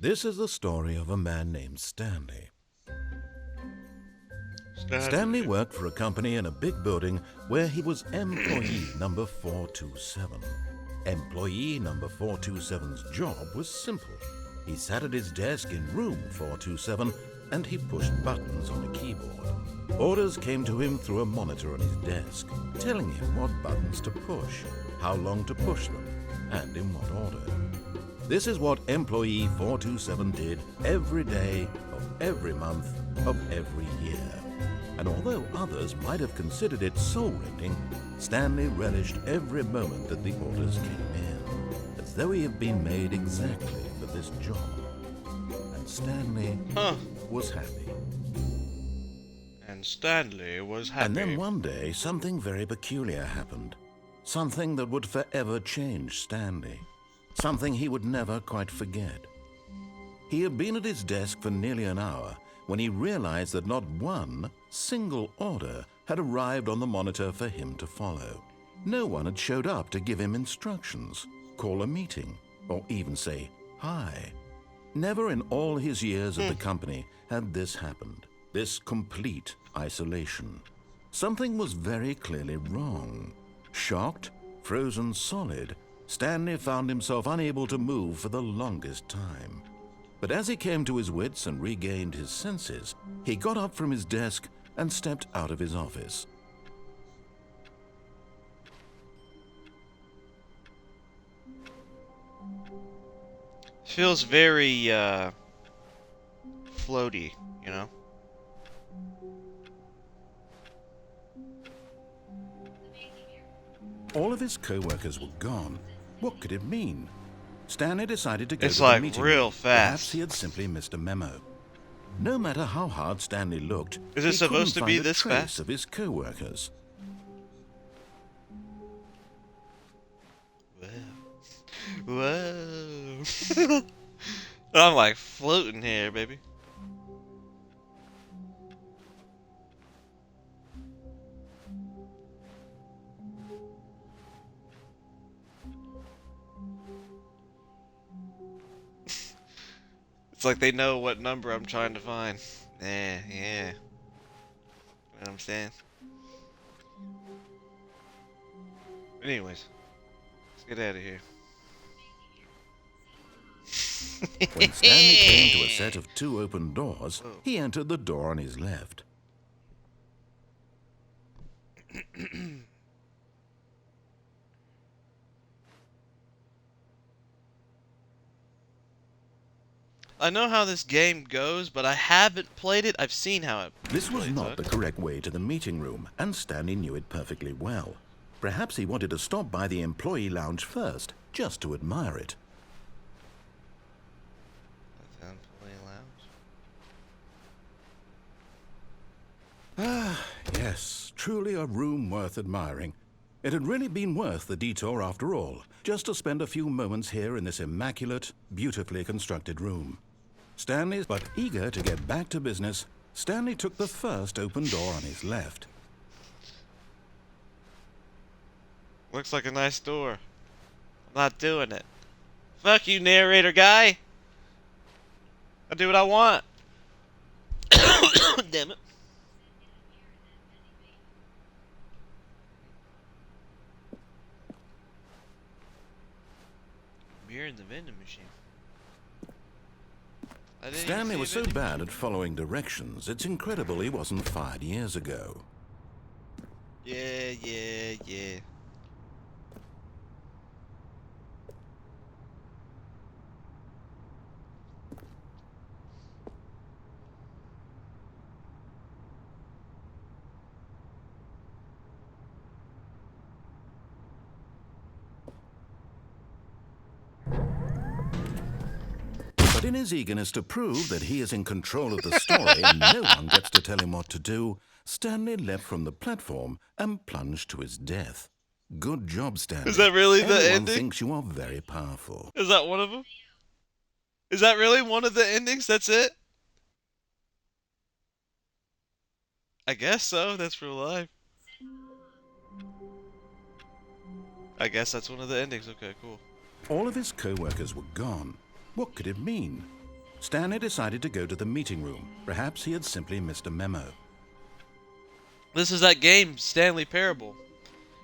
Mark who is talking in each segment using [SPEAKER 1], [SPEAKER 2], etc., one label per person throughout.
[SPEAKER 1] This is the story of a man named Stanley. Stanley worked for a company in a big building where he was employee number 427. Employee number 427's job was simple. He sat at his desk in room 427 and he pushed buttons on a keyboard. Orders came to him through a monitor on his desk, telling him what buttons to push, how long to push them, and in what order. This is what employee 427 did every day of every month of every year. And although others might have considered it soul-rending, Stanley relished every moment that the orders came in, as though he had been made exactly for this job. And Stanley was happy.
[SPEAKER 2] And Stanley was happy.
[SPEAKER 1] And then one day, something very peculiar happened. Something that would forever change Stanley. Something he would never quite forget. He had been at his desk for nearly an hour when he realized that not one single order had arrived on the monitor for him to follow. No one had showed up to give him instructions, call a meeting, or even say hi. Never in all his years at the company had this happened, this complete isolation. Something was very clearly wrong. Shocked, frozen solid, Stanley found himself unable to move for the longest time. But as he came to his wits and regained his senses, he got up from his desk and stepped out of his office.
[SPEAKER 2] Feels very, floaty, you know?
[SPEAKER 1] All of his co-workers were gone. What could it mean? Stanley decided to go
[SPEAKER 2] It's
[SPEAKER 1] to
[SPEAKER 2] like
[SPEAKER 1] the meeting.
[SPEAKER 2] real fast.
[SPEAKER 1] Perhaps he had simply missed a memo. No matter how hard Stanley looked,
[SPEAKER 2] Is it
[SPEAKER 1] he
[SPEAKER 2] supposed to
[SPEAKER 1] couldn't
[SPEAKER 2] be
[SPEAKER 1] find a
[SPEAKER 2] this
[SPEAKER 1] trace
[SPEAKER 2] fast?
[SPEAKER 1] of his co-workers.
[SPEAKER 2] Whoa. Whoa. I'm like floating here, baby. It's like they know what number I'm trying to find. Yeah. You know what I'm saying? Anyways, let's get out of here.
[SPEAKER 1] When Stanley came to a set of 2 open doors, he entered the door on his left.
[SPEAKER 2] I know how this game goes, but I haven't played it. I've seen how it
[SPEAKER 1] This was
[SPEAKER 2] plays,
[SPEAKER 1] not the correct way to the meeting room, and Stanley knew it perfectly well. Perhaps he wanted to stop by the employee lounge first, just to admire it.
[SPEAKER 2] That's the employee lounge.
[SPEAKER 1] Ah, yes, truly a room worth admiring. It had really been worth the detour after all, just to spend a few moments here in this immaculate, beautifully constructed room. Stanley, but eager to get back to business, Stanley took the first open door on his left.
[SPEAKER 2] Looks like a nice door. I'm not doing it. Fuck you, narrator guy. I do what I want. Damn it. Beer in the vending machine.
[SPEAKER 1] Stanley was so bad at following directions, it's incredible he wasn't fired years ago.
[SPEAKER 2] Yeah.
[SPEAKER 1] But in his eagerness to prove that he is in control of the story and no one gets to tell him what to do, Stanley leapt from the platform and plunged to his death. Good job, Stanley.
[SPEAKER 2] Is that really the
[SPEAKER 1] Everyone
[SPEAKER 2] ending?
[SPEAKER 1] thinks you are very powerful.
[SPEAKER 2] Is that one of them? Is that really one of the endings? That's it? I guess so. That's real life. I guess that's one of the endings. Okay, cool.
[SPEAKER 1] All of his co-workers were gone. What could it mean? Stanley decided to go to the meeting room. Perhaps he had simply missed a memo.
[SPEAKER 2] This is that game, Stanley Parable.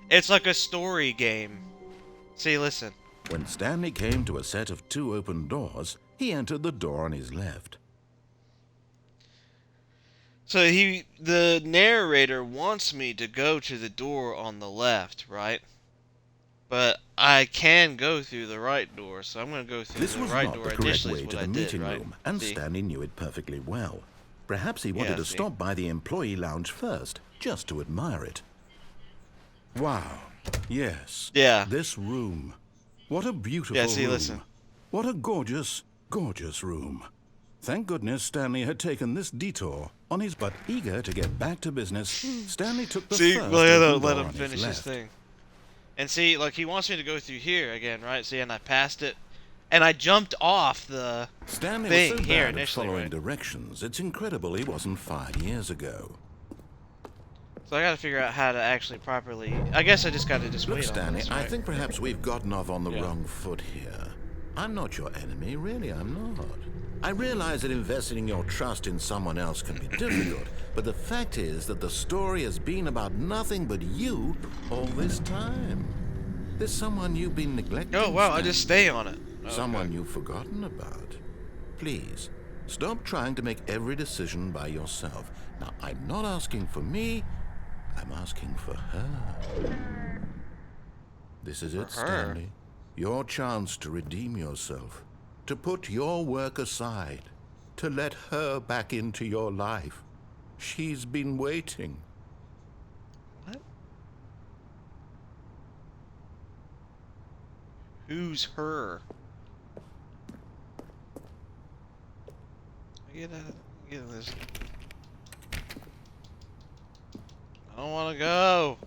[SPEAKER 2] It's like a story game. See, listen.
[SPEAKER 1] When Stanley came to a set of 2 open doors, he entered the door on his left.
[SPEAKER 2] So the narrator wants me to go to the door on the left, right? But I can go through the right door, so I'm going to go through
[SPEAKER 1] This
[SPEAKER 2] the
[SPEAKER 1] was
[SPEAKER 2] right
[SPEAKER 1] not
[SPEAKER 2] door
[SPEAKER 1] the correct
[SPEAKER 2] initially.
[SPEAKER 1] way
[SPEAKER 2] Is what
[SPEAKER 1] to
[SPEAKER 2] I
[SPEAKER 1] the
[SPEAKER 2] did,
[SPEAKER 1] meeting
[SPEAKER 2] right?
[SPEAKER 1] room, and
[SPEAKER 2] See?
[SPEAKER 1] Stanley knew it perfectly well. Perhaps he wanted
[SPEAKER 2] Yeah,
[SPEAKER 1] to
[SPEAKER 2] see.
[SPEAKER 1] stop by the employee lounge first, just to admire it. Wow. Yes.
[SPEAKER 2] Yeah.
[SPEAKER 1] This room. What a beautiful
[SPEAKER 2] Yeah, see,
[SPEAKER 1] room.
[SPEAKER 2] listen.
[SPEAKER 1] What a gorgeous, gorgeous room. Thank goodness Stanley had taken this detour on his but eager to get back to business. Stanley took the
[SPEAKER 2] See,
[SPEAKER 1] first
[SPEAKER 2] well, I
[SPEAKER 1] open
[SPEAKER 2] don't let
[SPEAKER 1] door
[SPEAKER 2] him
[SPEAKER 1] on his
[SPEAKER 2] finish his
[SPEAKER 1] left.
[SPEAKER 2] thing. And see, like, he wants me to go through here again, right? See, and I passed it. And I jumped off the
[SPEAKER 1] Stanley
[SPEAKER 2] thing
[SPEAKER 1] was so
[SPEAKER 2] here
[SPEAKER 1] bad at
[SPEAKER 2] initially,
[SPEAKER 1] following
[SPEAKER 2] right?
[SPEAKER 1] directions, it's incredible he wasn't 5 years ago.
[SPEAKER 2] So I gotta figure out how to actually properly... I guess I just gotta just
[SPEAKER 1] Look,
[SPEAKER 2] wait on
[SPEAKER 1] Stanley,
[SPEAKER 2] this,
[SPEAKER 1] I
[SPEAKER 2] right?
[SPEAKER 1] think perhaps we've gotten off on the
[SPEAKER 2] Yeah.
[SPEAKER 1] wrong foot here. I'm not your enemy, really, I'm not. I realize that investing your trust in someone else can be difficult, but the fact is that the story has been about nothing but you all this time. There's someone you've been neglecting.
[SPEAKER 2] Oh, wow, I
[SPEAKER 1] Stanley.
[SPEAKER 2] just stay on it. Oh,
[SPEAKER 1] Someone
[SPEAKER 2] okay.
[SPEAKER 1] you've forgotten about. Please, stop trying to make every decision by yourself. Now, I'm not asking for me, I'm asking for her. This is it,
[SPEAKER 2] For her?
[SPEAKER 1] Stanley. Your chance to redeem yourself, to put your work aside, to let her back into your life. She's been waiting.
[SPEAKER 2] What? Who's her? Get of this. I don't want to go.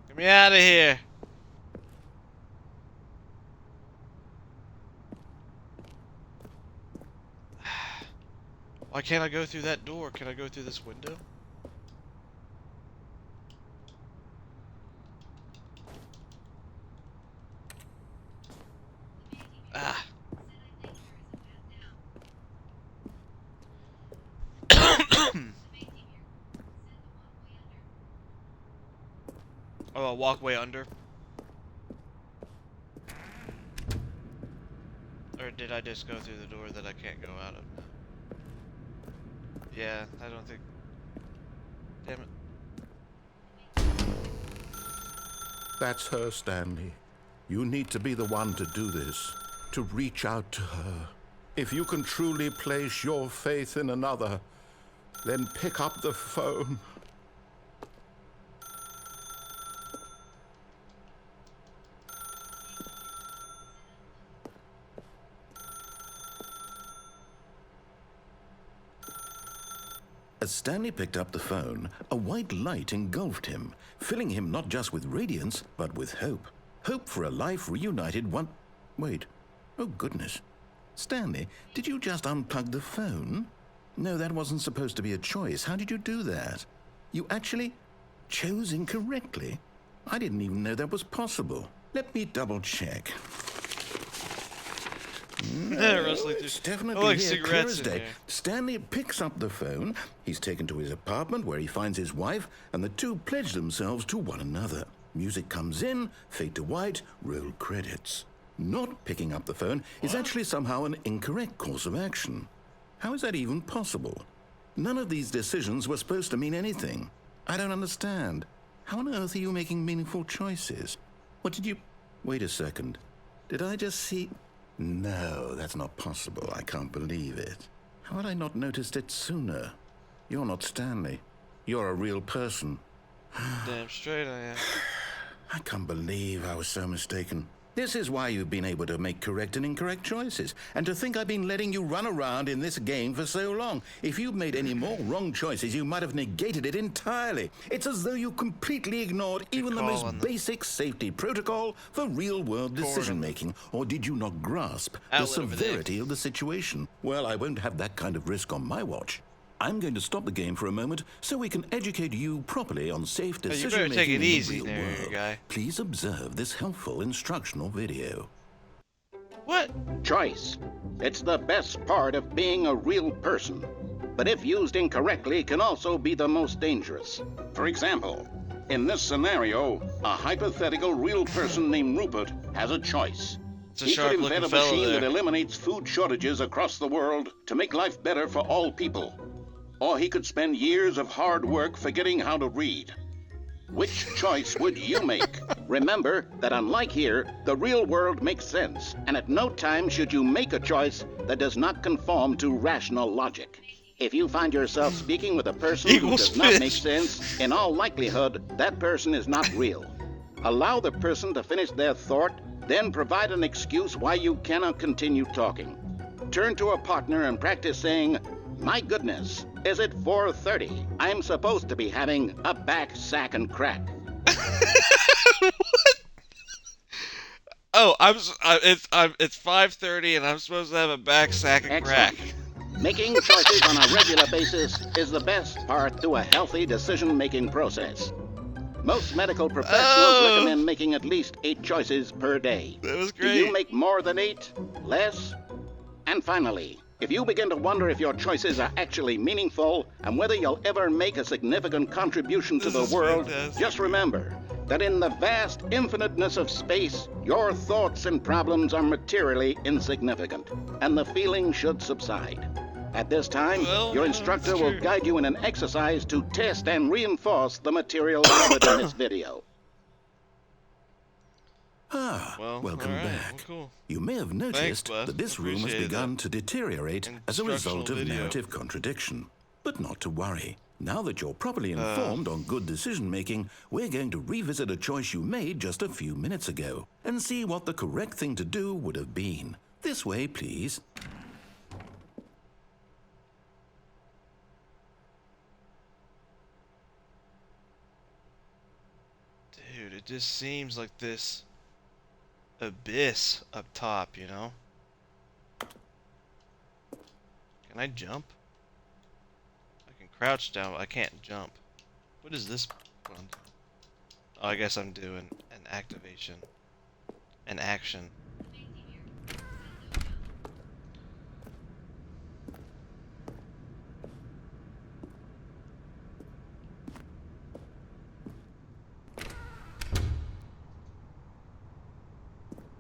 [SPEAKER 2] Get me out of here. Why can't I go through that door? Can I go through this window? Ah. Oh, a walkway under? Or did I just go through the door that I can't go out of now? Yeah, I don't think... Damn it.
[SPEAKER 1] That's her, Stanley. You need to be the one to do this, to reach out to her. If you can truly place your faith in another, then pick up the phone. As Stanley picked up the phone, a white light engulfed him, filling him not just with radiance, but with hope. Hope for a life reunited one... Wait. Oh, goodness. Stanley, did you just unplug the phone? No, that wasn't supposed to be a choice. How did you do that? You actually chose incorrectly? I didn't even know that was possible. Let me double-check.
[SPEAKER 2] Rustling
[SPEAKER 1] It's
[SPEAKER 2] through.
[SPEAKER 1] definitely
[SPEAKER 2] I like
[SPEAKER 1] here, clear
[SPEAKER 2] cigarettes
[SPEAKER 1] as
[SPEAKER 2] in
[SPEAKER 1] day.
[SPEAKER 2] here.
[SPEAKER 1] Stanley picks up the phone. He's taken to his apartment where he finds his wife, and the two pledge themselves to one another. Music comes in, fade to white, roll credits. Not picking up the phone is actually somehow an incorrect course of action. How is that even possible? None of these decisions were supposed to mean anything. I don't understand. How on earth are you making meaningful choices? What did you... Wait a second. Did I just see... No, that's not possible. I can't believe it. How had I not noticed it sooner? You're not Stanley. You're a real person.
[SPEAKER 2] Damn straight I am.
[SPEAKER 1] I can't believe I was so mistaken. This is why you've been able to make correct and incorrect choices. And to think I've been letting you run around in this game for so long. If you'd made any more wrong choices, you might have negated it entirely. It's as though you completely ignored even the
[SPEAKER 2] call
[SPEAKER 1] most
[SPEAKER 2] on them.
[SPEAKER 1] basic safety protocol for real-world decision-making. Or did you not grasp the
[SPEAKER 2] Outlet over there.
[SPEAKER 1] severity of the situation? Well, I won't have that kind of risk on my watch. I'm going to stop the game for a moment so we can educate you properly on safe
[SPEAKER 2] you better
[SPEAKER 1] decision-making
[SPEAKER 2] take it
[SPEAKER 1] in the
[SPEAKER 2] easy
[SPEAKER 1] real
[SPEAKER 2] there,
[SPEAKER 1] world.
[SPEAKER 2] guy.
[SPEAKER 1] Please observe this helpful instructional video.
[SPEAKER 2] What?
[SPEAKER 3] Choice. It's the best part of being a real person. But if used incorrectly, can also be the most dangerous. For example, in this scenario, a hypothetical real person named Rupert has a choice.
[SPEAKER 2] It's a
[SPEAKER 3] He could
[SPEAKER 2] sharp-looking
[SPEAKER 3] invent a
[SPEAKER 2] fellow
[SPEAKER 3] machine
[SPEAKER 2] there.
[SPEAKER 3] that eliminates food shortages across the world to make life better for all people. Or he could spend years of hard work forgetting how to read. Which choice would you make? Remember that unlike here, the real world makes sense, and at no time should you make a choice that does not conform to rational logic. If you find yourself speaking with a person who
[SPEAKER 2] Equals
[SPEAKER 3] does not make
[SPEAKER 2] fish.
[SPEAKER 3] sense, in all likelihood, that person is not real. Allow the person to finish their thought, then provide an excuse why you cannot continue talking. Turn to a partner and practice saying, "My goodness, is it 4:30? I'm supposed to be having a back, sack, and crack."
[SPEAKER 2] Oh, it's 5:30 and I'm supposed to have a back sack of crack.
[SPEAKER 3] Excellent. Making choices on a regular basis is the best part to a healthy decision-making process. Most medical professionals recommend making at least 8 choices per day.
[SPEAKER 2] That was
[SPEAKER 3] Do you
[SPEAKER 2] great.
[SPEAKER 3] make more than 8? Less? And finally, if you begin to wonder if your choices are actually meaningful and whether you'll ever make a significant contribution to
[SPEAKER 2] This
[SPEAKER 3] the
[SPEAKER 2] is
[SPEAKER 3] world,
[SPEAKER 2] fantastic.
[SPEAKER 3] just remember that in the vast infiniteness of space, your thoughts and problems are materially insignificant, and the feeling should subside. At this time,
[SPEAKER 2] Well,
[SPEAKER 3] your
[SPEAKER 2] yeah,
[SPEAKER 3] instructor
[SPEAKER 2] that's
[SPEAKER 3] will
[SPEAKER 2] true.
[SPEAKER 3] guide you in an exercise to test and reinforce the material covered in this video.
[SPEAKER 1] Ah,
[SPEAKER 2] Well,
[SPEAKER 1] welcome
[SPEAKER 2] alright,
[SPEAKER 1] back.
[SPEAKER 2] well, cool.
[SPEAKER 1] You may have noticed
[SPEAKER 2] Bud.
[SPEAKER 1] that this room has
[SPEAKER 2] Appreciated
[SPEAKER 1] begun
[SPEAKER 2] that.
[SPEAKER 1] to deteriorate as a result of
[SPEAKER 2] Instructional video.
[SPEAKER 1] narrative contradiction. But not to worry. Now that you're properly informed on good decision-making, we're going to revisit a choice you made just a few minutes ago and see what the correct thing to do would have been. This way, please.
[SPEAKER 2] Dude, it just seems like this abyss up top, you know? Can I jump? I can crouch down, but I can't jump. What is this one? Oh, I guess I'm doing an activation. An action.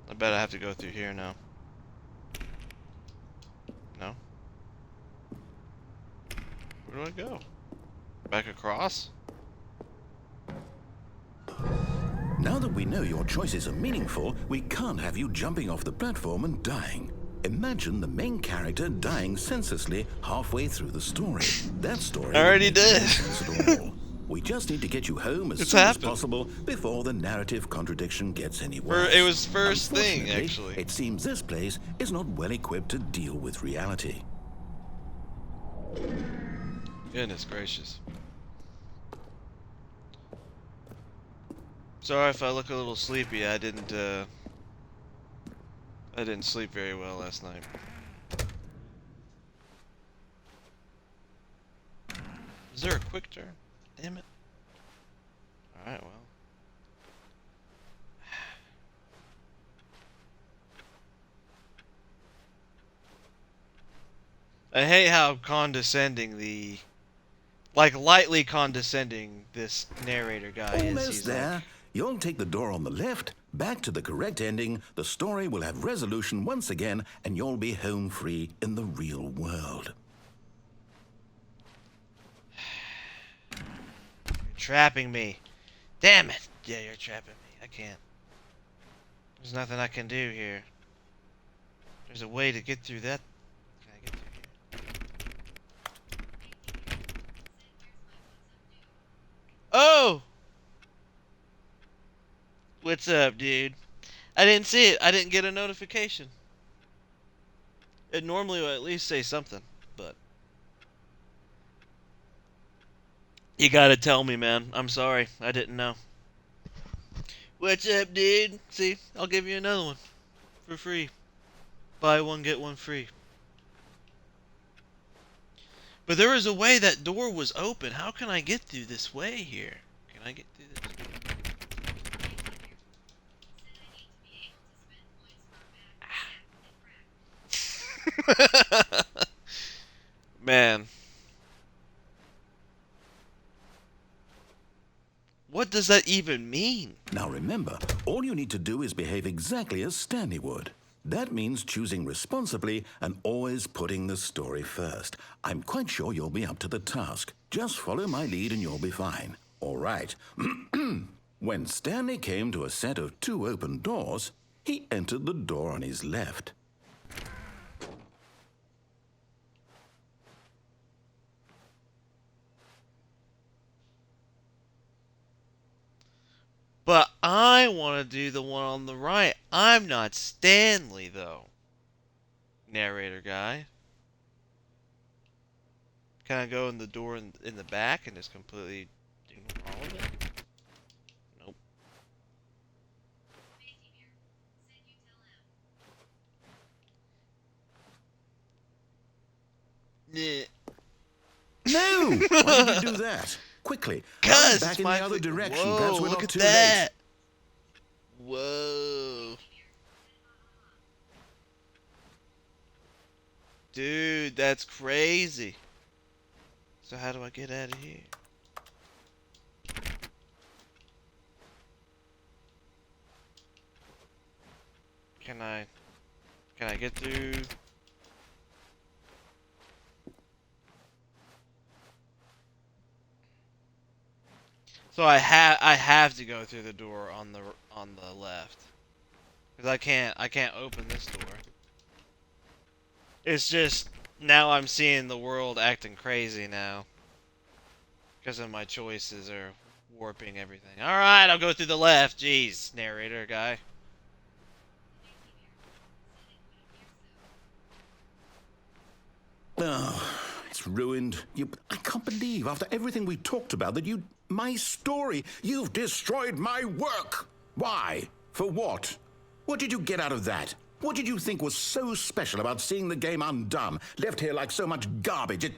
[SPEAKER 2] I bet I have to go through here now. No? Where do I go? Back across?
[SPEAKER 1] Now that we know your choices are meaningful, we can't have you jumping off the platform and dying. Imagine the main character dying senselessly halfway through the story. That story
[SPEAKER 2] I already
[SPEAKER 1] would make no
[SPEAKER 2] did.
[SPEAKER 1] sense at all. We just need to get you home as
[SPEAKER 2] It's
[SPEAKER 1] soon
[SPEAKER 2] happened.
[SPEAKER 1] as possible before the narrative contradiction gets any worse.
[SPEAKER 2] It was first thing,
[SPEAKER 1] Unfortunately,
[SPEAKER 2] actually.
[SPEAKER 1] it seems this place is not well equipped to deal with reality.
[SPEAKER 2] Goodness gracious. Sorry if I look a little sleepy. I didn't sleep very well last night. Is there a quick turn? Damn it. Alright, well. I hate how condescending lightly condescending this narrator guy is.
[SPEAKER 1] Almost
[SPEAKER 2] He's
[SPEAKER 1] there.
[SPEAKER 2] like,
[SPEAKER 1] You'll take the door on the left, back to the correct ending, the story will have resolution once again, and you'll be home free in the real world.
[SPEAKER 2] you're trapping me. Damn it. Yeah, you're trapping me. I can't. There's nothing I can do here. There's a way to get through that. Can I get through here? Oh! What's up, dude? I didn't see it. I didn't get a notification. It normally will at least say something, but... You gotta tell me, man. I'm sorry. I didn't know. What's up, dude? See, I'll give you another one. For free. Buy one, get one free. But there was a way that door was open. How can I get through this way here? Can I get through this? Man. What does that even mean?
[SPEAKER 1] Now remember, all you need to do is behave exactly as Stanley would. That means choosing responsibly and always putting the story first. I'm quite sure you'll be up to the task. Just follow my lead and you'll be fine. All right. When Stanley came to a set of 2 open doors, he entered the door on his left.
[SPEAKER 2] But I want to do the one on the right. I'm not Stanley, though. Narrator guy. Can I go in the door in the back and just completely ignore all of it? Nope. Nah.
[SPEAKER 1] No! Why did you do that? Quickly, hurry back in the other direction.
[SPEAKER 2] Whoa,
[SPEAKER 1] Perhaps we're
[SPEAKER 2] look
[SPEAKER 1] not
[SPEAKER 2] at
[SPEAKER 1] too
[SPEAKER 2] that.
[SPEAKER 1] late.
[SPEAKER 2] Whoa. Dude, that's crazy. So how do I get out of here? Can I get through? So I have to go through the door on the left. Cuz I can't open this door. It's just now I'm seeing the world acting crazy now. Because of my choices are warping everything. All right, I'll go through the left. Jeez, narrator guy.
[SPEAKER 1] Oh, it's ruined. I can't believe, after everything we talked about, that my story, you've destroyed my work. Why? For what? What did you get out of that? What did you think was so special about seeing the game undone, left here like so much garbage?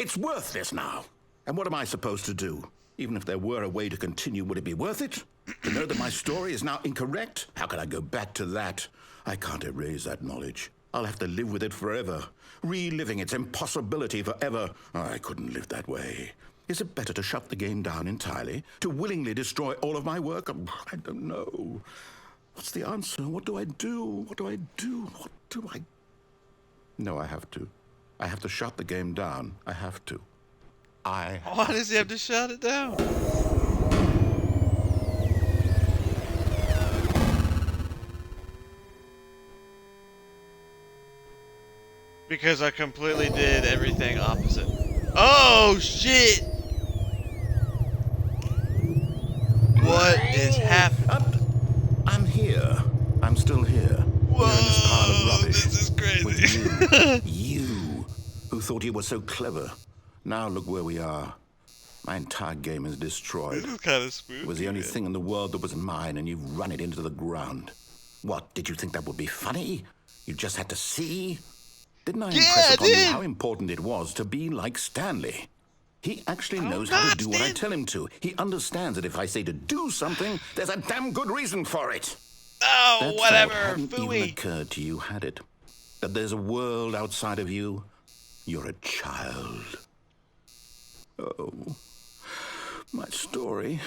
[SPEAKER 1] It's worthless now. And what am I supposed to do? Even if there were a way to continue, would it be worth it? To know that my story is now incorrect? How can I go back to that? I can't erase that knowledge. I'll have to live with it forever, reliving its impossibility forever. I couldn't live that way. Is it better to shut the game down entirely? To willingly destroy all of my work? I don't know. What's the answer? What do I do? What do I do? What do I... No, I have to. I have to shut the game down. I have to.
[SPEAKER 2] Why does he have to shut it down? Because I completely did everything opposite. Oh, shit! What is happening?
[SPEAKER 1] I'm here. I'm still here.
[SPEAKER 2] Whoa,
[SPEAKER 1] Here in this pile of rubbish.
[SPEAKER 2] this is crazy.
[SPEAKER 1] With you, who thought you were so clever. Now look where we are. My entire game is destroyed.
[SPEAKER 2] This is kind of spooky.
[SPEAKER 1] It was the only thing in the world that was mine, and you've run it into the ground. What, did you think that would be funny? You just had to see? Didn't I impress upon you how important it was to be like Stanley? He actually knows how to do what I tell him to. He understands that if I say to do something, there's a damn good reason for it.
[SPEAKER 2] Oh,
[SPEAKER 1] That
[SPEAKER 2] whatever.
[SPEAKER 1] thought hadn't even
[SPEAKER 2] Phooey.
[SPEAKER 1] occurred to you, had it? That there's a world outside of you? You're a child. Oh, my story.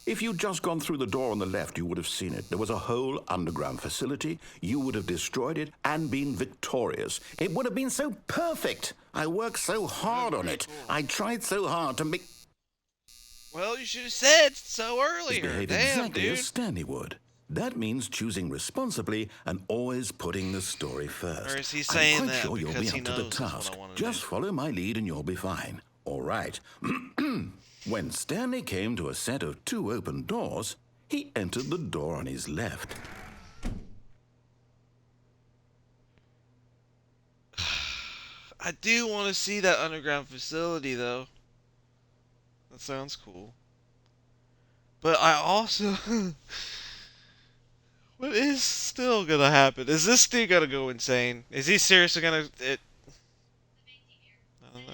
[SPEAKER 1] If you'd just gone through the door on the left, you would have seen it. There was a whole underground facility. You would have destroyed it and been victorious. It would have been so perfect. I worked so hard on it. I tried so hard to make...
[SPEAKER 2] Well, you should have said so earlier.
[SPEAKER 1] Behave
[SPEAKER 2] Damn,
[SPEAKER 1] exactly
[SPEAKER 2] dude.
[SPEAKER 1] as Stanley would. That means choosing responsibly and always putting the story first.
[SPEAKER 2] Or is he saying
[SPEAKER 1] I'm quite
[SPEAKER 2] that
[SPEAKER 1] sure you'll
[SPEAKER 2] because
[SPEAKER 1] be
[SPEAKER 2] he
[SPEAKER 1] up to the
[SPEAKER 2] knows that's what I
[SPEAKER 1] task.
[SPEAKER 2] wanna do?
[SPEAKER 1] Just follow my lead and you'll be fine. All right. When Stanley came to a set of 2 open doors, he entered the door on his left.
[SPEAKER 2] I do want to see that underground facility, though. That sounds cool. But I also... What is still gonna happen? Is this dude gonna go insane? Is he seriously gonna... I don't know.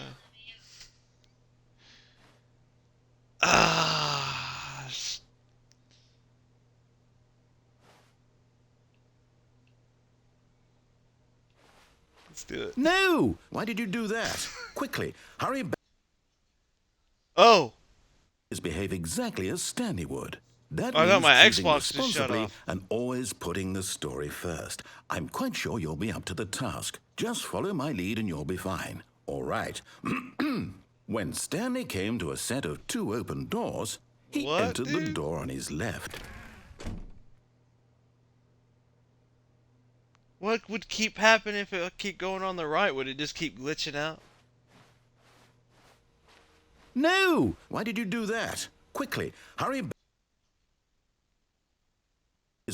[SPEAKER 2] Ah, Let's do it.
[SPEAKER 1] No! Why did you do that? Quickly, hurry back.
[SPEAKER 2] Oh!
[SPEAKER 1] Behave exactly as Stanley would. That
[SPEAKER 2] I
[SPEAKER 1] means
[SPEAKER 2] thought my
[SPEAKER 1] choosing
[SPEAKER 2] Xbox just shut
[SPEAKER 1] responsibly
[SPEAKER 2] off.
[SPEAKER 1] and always putting the story first. I'm quite sure you'll be up to the task. Just follow my lead and you'll be fine. All right. When Stanley came to a set of 2 open doors, he
[SPEAKER 2] What,
[SPEAKER 1] entered the
[SPEAKER 2] dude?
[SPEAKER 1] door on his left.
[SPEAKER 2] What would keep happening if it would keep going on the right? Would it just keep glitching out?
[SPEAKER 1] No! Why did you do that? Quickly, hurry back.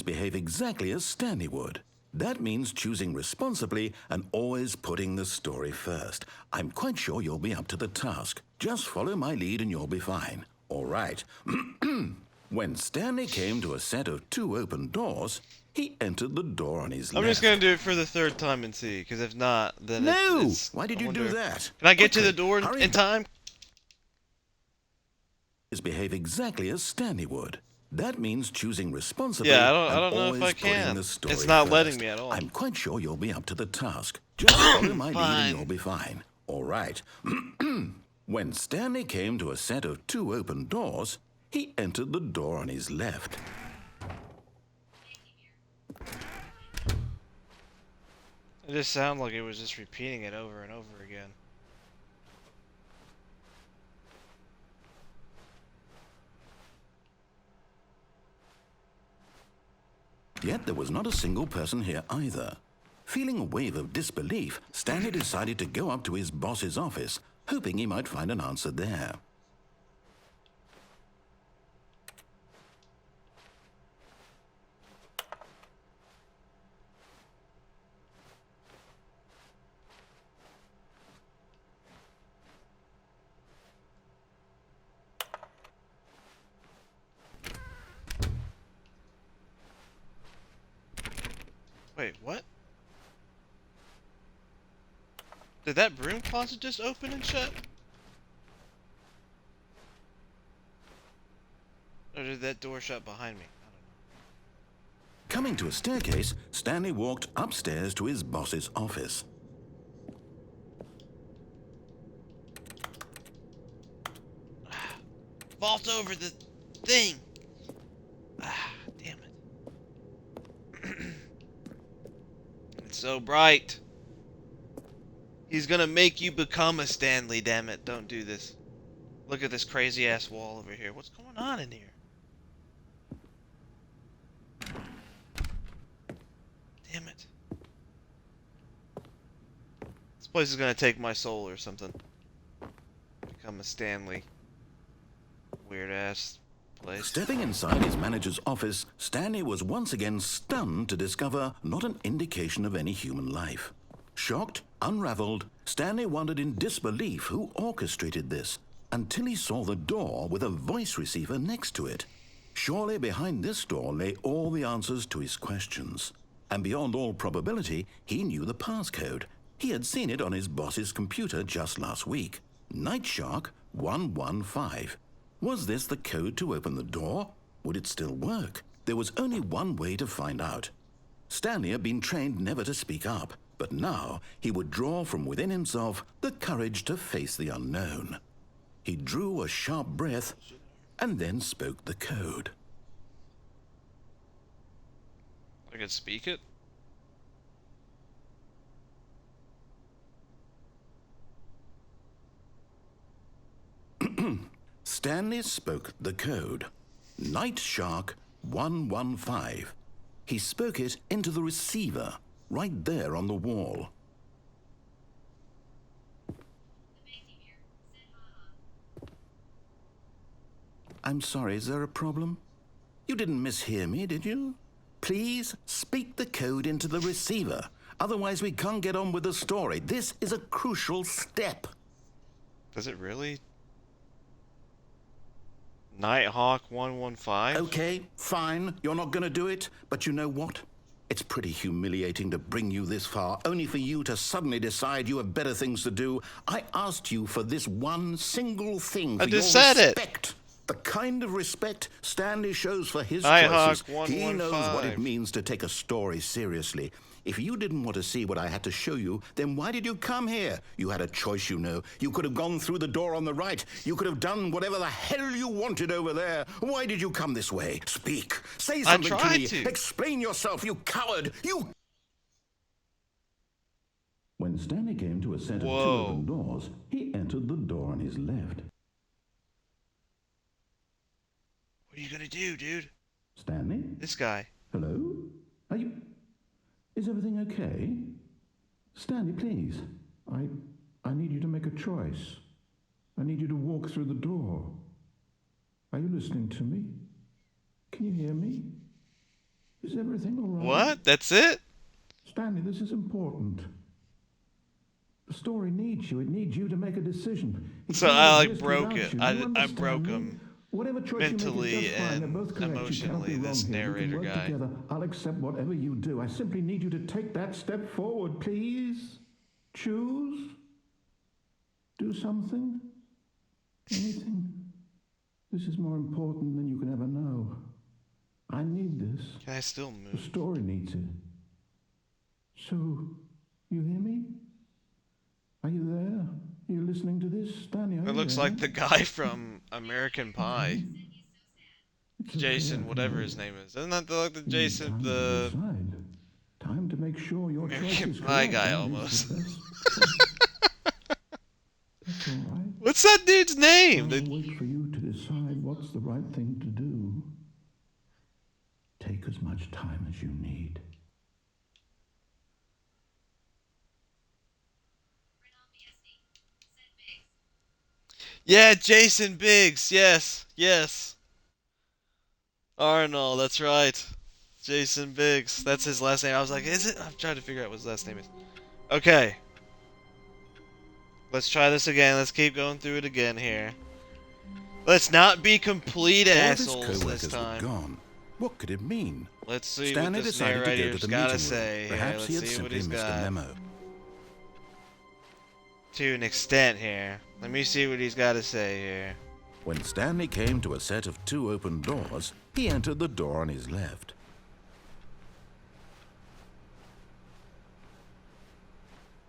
[SPEAKER 1] Behave exactly as Stanley would. That means choosing responsibly and always putting the story first. I'm quite sure you'll be up to the task. Just follow my lead and you'll be fine. All right. When Stanley came to a set of 2 open doors, he entered the door on his
[SPEAKER 2] I'm
[SPEAKER 1] left.
[SPEAKER 2] just gonna do it for the 3rd time and see, because if not, then
[SPEAKER 1] No!
[SPEAKER 2] it's
[SPEAKER 1] Why did
[SPEAKER 2] I
[SPEAKER 1] you do
[SPEAKER 2] wonder-
[SPEAKER 1] that?
[SPEAKER 2] Can I get to
[SPEAKER 1] Quickly,
[SPEAKER 2] the door
[SPEAKER 1] hurry
[SPEAKER 2] in time?
[SPEAKER 1] Behave exactly as Stanley would. That means choosing responsibly
[SPEAKER 2] Yeah, I
[SPEAKER 1] and
[SPEAKER 2] don't know if
[SPEAKER 1] always
[SPEAKER 2] I
[SPEAKER 1] putting
[SPEAKER 2] can.
[SPEAKER 1] the story
[SPEAKER 2] It's not
[SPEAKER 1] first.
[SPEAKER 2] letting me at all.
[SPEAKER 1] I'm quite sure you'll be up to the task. Just follow my lead
[SPEAKER 2] Fine.
[SPEAKER 1] and you'll be fine. All right. When Stanley came to a set of 2 open doors, he entered the door on his left.
[SPEAKER 2] It just sounded like it was just repeating it over and over again.
[SPEAKER 1] Yet there was not a single person here either. Feeling a wave of disbelief, Stanley decided to go up to his boss's office, hoping he might find an answer there.
[SPEAKER 2] Wait, what? Did that broom closet just open and shut? Or did that door shut behind me? I don't know.
[SPEAKER 1] Coming to a staircase, Stanley walked upstairs to his boss's office.
[SPEAKER 2] Vault over the thing! Ah, damn it. It's so bright. He's gonna make you become a Stanley, damn it. Don't do this. Look at this crazy ass wall over here. What's going on in here? Damn it. This place is gonna take my soul or something. Become a Stanley. Weird ass place.
[SPEAKER 1] Stepping inside his manager's office, Stanley was once again stunned to discover not an indication of any human life. Shocked, unraveled, Stanley wondered in disbelief who orchestrated this, until he saw the door with a voice receiver next to it. Surely behind this door lay all the answers to his questions. And beyond all probability, he knew the passcode. He had seen it on his boss's computer just last week. Night Shark 115. Was this the code to open the door? Would it still work? There was only one way to find out. Stanley had been trained never to speak up, but now he would draw from within himself the courage to face the unknown. He drew a sharp breath and then spoke the code.
[SPEAKER 2] I could speak it?
[SPEAKER 1] Stanley spoke the code. Night Shark 115. He spoke it into the receiver, right there on the wall. I'm sorry, is there a problem? You didn't mishear me, did you? Please speak the code into the receiver. Otherwise, we can't get on with the story. This is a crucial step.
[SPEAKER 2] Does it really? Nighthawk 115?
[SPEAKER 1] Okay, fine. You're not going to do it. But you know what? It's pretty humiliating to bring you this far, only for you to suddenly decide you have better things to do. I asked you for this one single thing, for
[SPEAKER 2] I just
[SPEAKER 1] your
[SPEAKER 2] said it.
[SPEAKER 1] respect. The kind of respect Stanley shows for his
[SPEAKER 2] Nighthawk
[SPEAKER 1] choices. He knows what it
[SPEAKER 2] 115.
[SPEAKER 1] means to take a story seriously. If you didn't want to see what I had to show you, then why did you come here? You had a choice, you know. You could have gone through the door on the right. You could have done whatever the hell you wanted over there. Why did you come this way? Speak. Say something to me. Explain yourself, you coward. You... When Stanley came to a set of 2 open doors, he entered the door on his left.
[SPEAKER 2] What are you gonna do, dude?
[SPEAKER 1] Stanley?
[SPEAKER 2] This guy.
[SPEAKER 1] Hello? Are you... Is everything okay? Stanley, please. I need you to make a choice. I need you to walk through the door. Are you listening to me? Can you hear me? Is everything all right?
[SPEAKER 2] What? That's it?
[SPEAKER 1] Stanley, this is important. The story needs you. It needs you to make a decision.
[SPEAKER 2] So I like broke it. I broke him mentally and emotionally, this narrator guy.
[SPEAKER 1] I'll accept whatever you do. I simply need you to take that step forward, please. Choose. Do something. Anything. This is more important than you can ever know. I need this.
[SPEAKER 2] Can I still move?
[SPEAKER 1] The story needs it. So, you hear me? Are you there? Are you listening to this, Stanley?
[SPEAKER 2] It looks like the guy from American Pie. Jason, whatever his name is. Isn't that the Jason, the
[SPEAKER 1] time to make sure your
[SPEAKER 2] American Pie guy almost?
[SPEAKER 1] That's all right.
[SPEAKER 2] What's that dude's name?
[SPEAKER 1] I'll wait for you to decide what's the right thing to do. Take as much time as you need.
[SPEAKER 2] Yeah, Jason Biggs. Yes, yes. Arnold, that's right. Jason Biggs. That's his last name. I was like, is it? I'm trying to figure out what his last name is. Okay. Let's try this again. Let's keep going through it again here. Let's not be complete assholes this time.
[SPEAKER 1] Gone. What could it mean?
[SPEAKER 2] Let's see
[SPEAKER 1] Stanley
[SPEAKER 2] what this
[SPEAKER 1] decided to go to
[SPEAKER 2] narrator's
[SPEAKER 1] the
[SPEAKER 2] gotta
[SPEAKER 1] meeting
[SPEAKER 2] say.
[SPEAKER 1] room. Perhaps
[SPEAKER 2] Let's
[SPEAKER 1] he had
[SPEAKER 2] see what
[SPEAKER 1] simply
[SPEAKER 2] he's
[SPEAKER 1] missed
[SPEAKER 2] got.
[SPEAKER 1] a memo.
[SPEAKER 2] To an extent here. Let me see what he's got to say here.
[SPEAKER 1] When Stanley came to a set of 2 open doors, he entered the door on his left.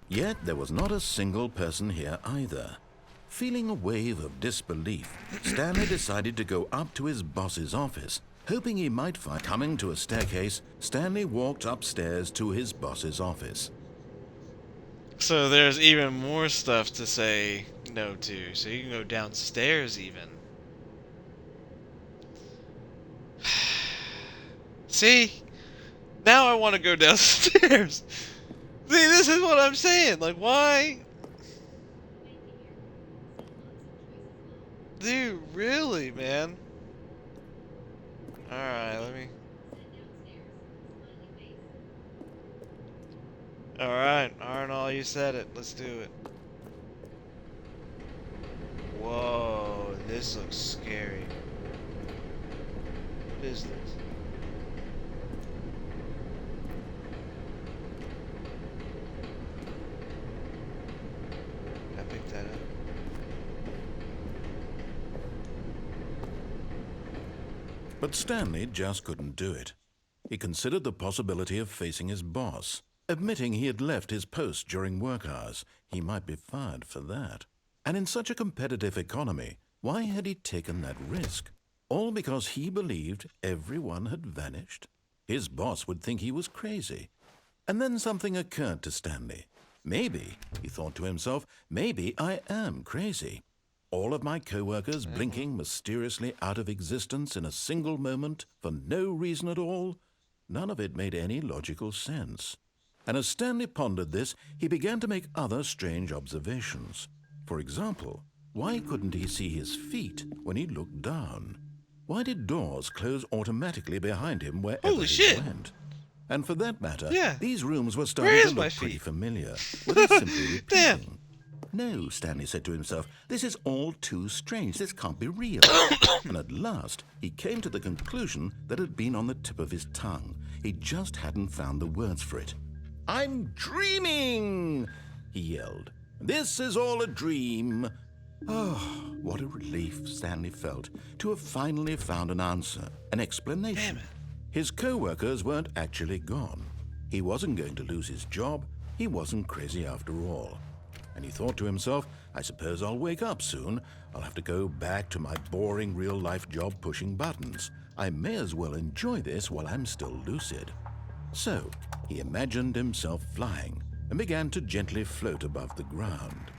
[SPEAKER 1] Yet there was not a single person here either. Feeling a wave of disbelief, Stanley decided to go up to his boss's office, hoping he might find... Coming to a staircase, Stanley walked upstairs to his boss's office.
[SPEAKER 2] So there's even more stuff to say no to. So you can go downstairs even. See? Now I want to go downstairs. See, this is what I'm saying. Like, why? Dude, really, man? Alright, let me... Alright, Arnold, you said it. Let's do it. Whoa, this looks scary. What is this? Can I pick that up?
[SPEAKER 1] But Stanley just couldn't do it. He considered the possibility of facing his boss. Admitting he had left his post during work hours, he might be fired for that. And in such a competitive economy, why had he taken that risk? All because he believed everyone had vanished? His boss would think he was crazy. And then something occurred to Stanley. Maybe, he thought to himself, maybe I am crazy. All of my co-workers blinking mysteriously out of existence in a single moment for no reason at all? None of it made any logical sense. And as Stanley pondered this, he began to make other strange observations. For example, why couldn't he see his feet when he looked down? Why did doors close automatically behind him wherever he went? And for that matter, these rooms were starting to look pretty familiar. Were they simply repeating? No, Stanley said to himself, this is all too strange. This can't be real. And at last, he came to the conclusion that had been on the tip of his tongue. He just hadn't found the words for it. I'm dreaming, he yelled. This is all a dream. Oh, what a relief Stanley felt to have finally found an answer, an explanation. His co-workers weren't actually gone. He wasn't going to lose his job. He wasn't crazy after all. And he thought to himself, I suppose I'll wake up soon. I'll have to go back to my boring real-life job pushing buttons. I may as well enjoy this while I'm still lucid. So he imagined himself flying and began to gently float above the ground.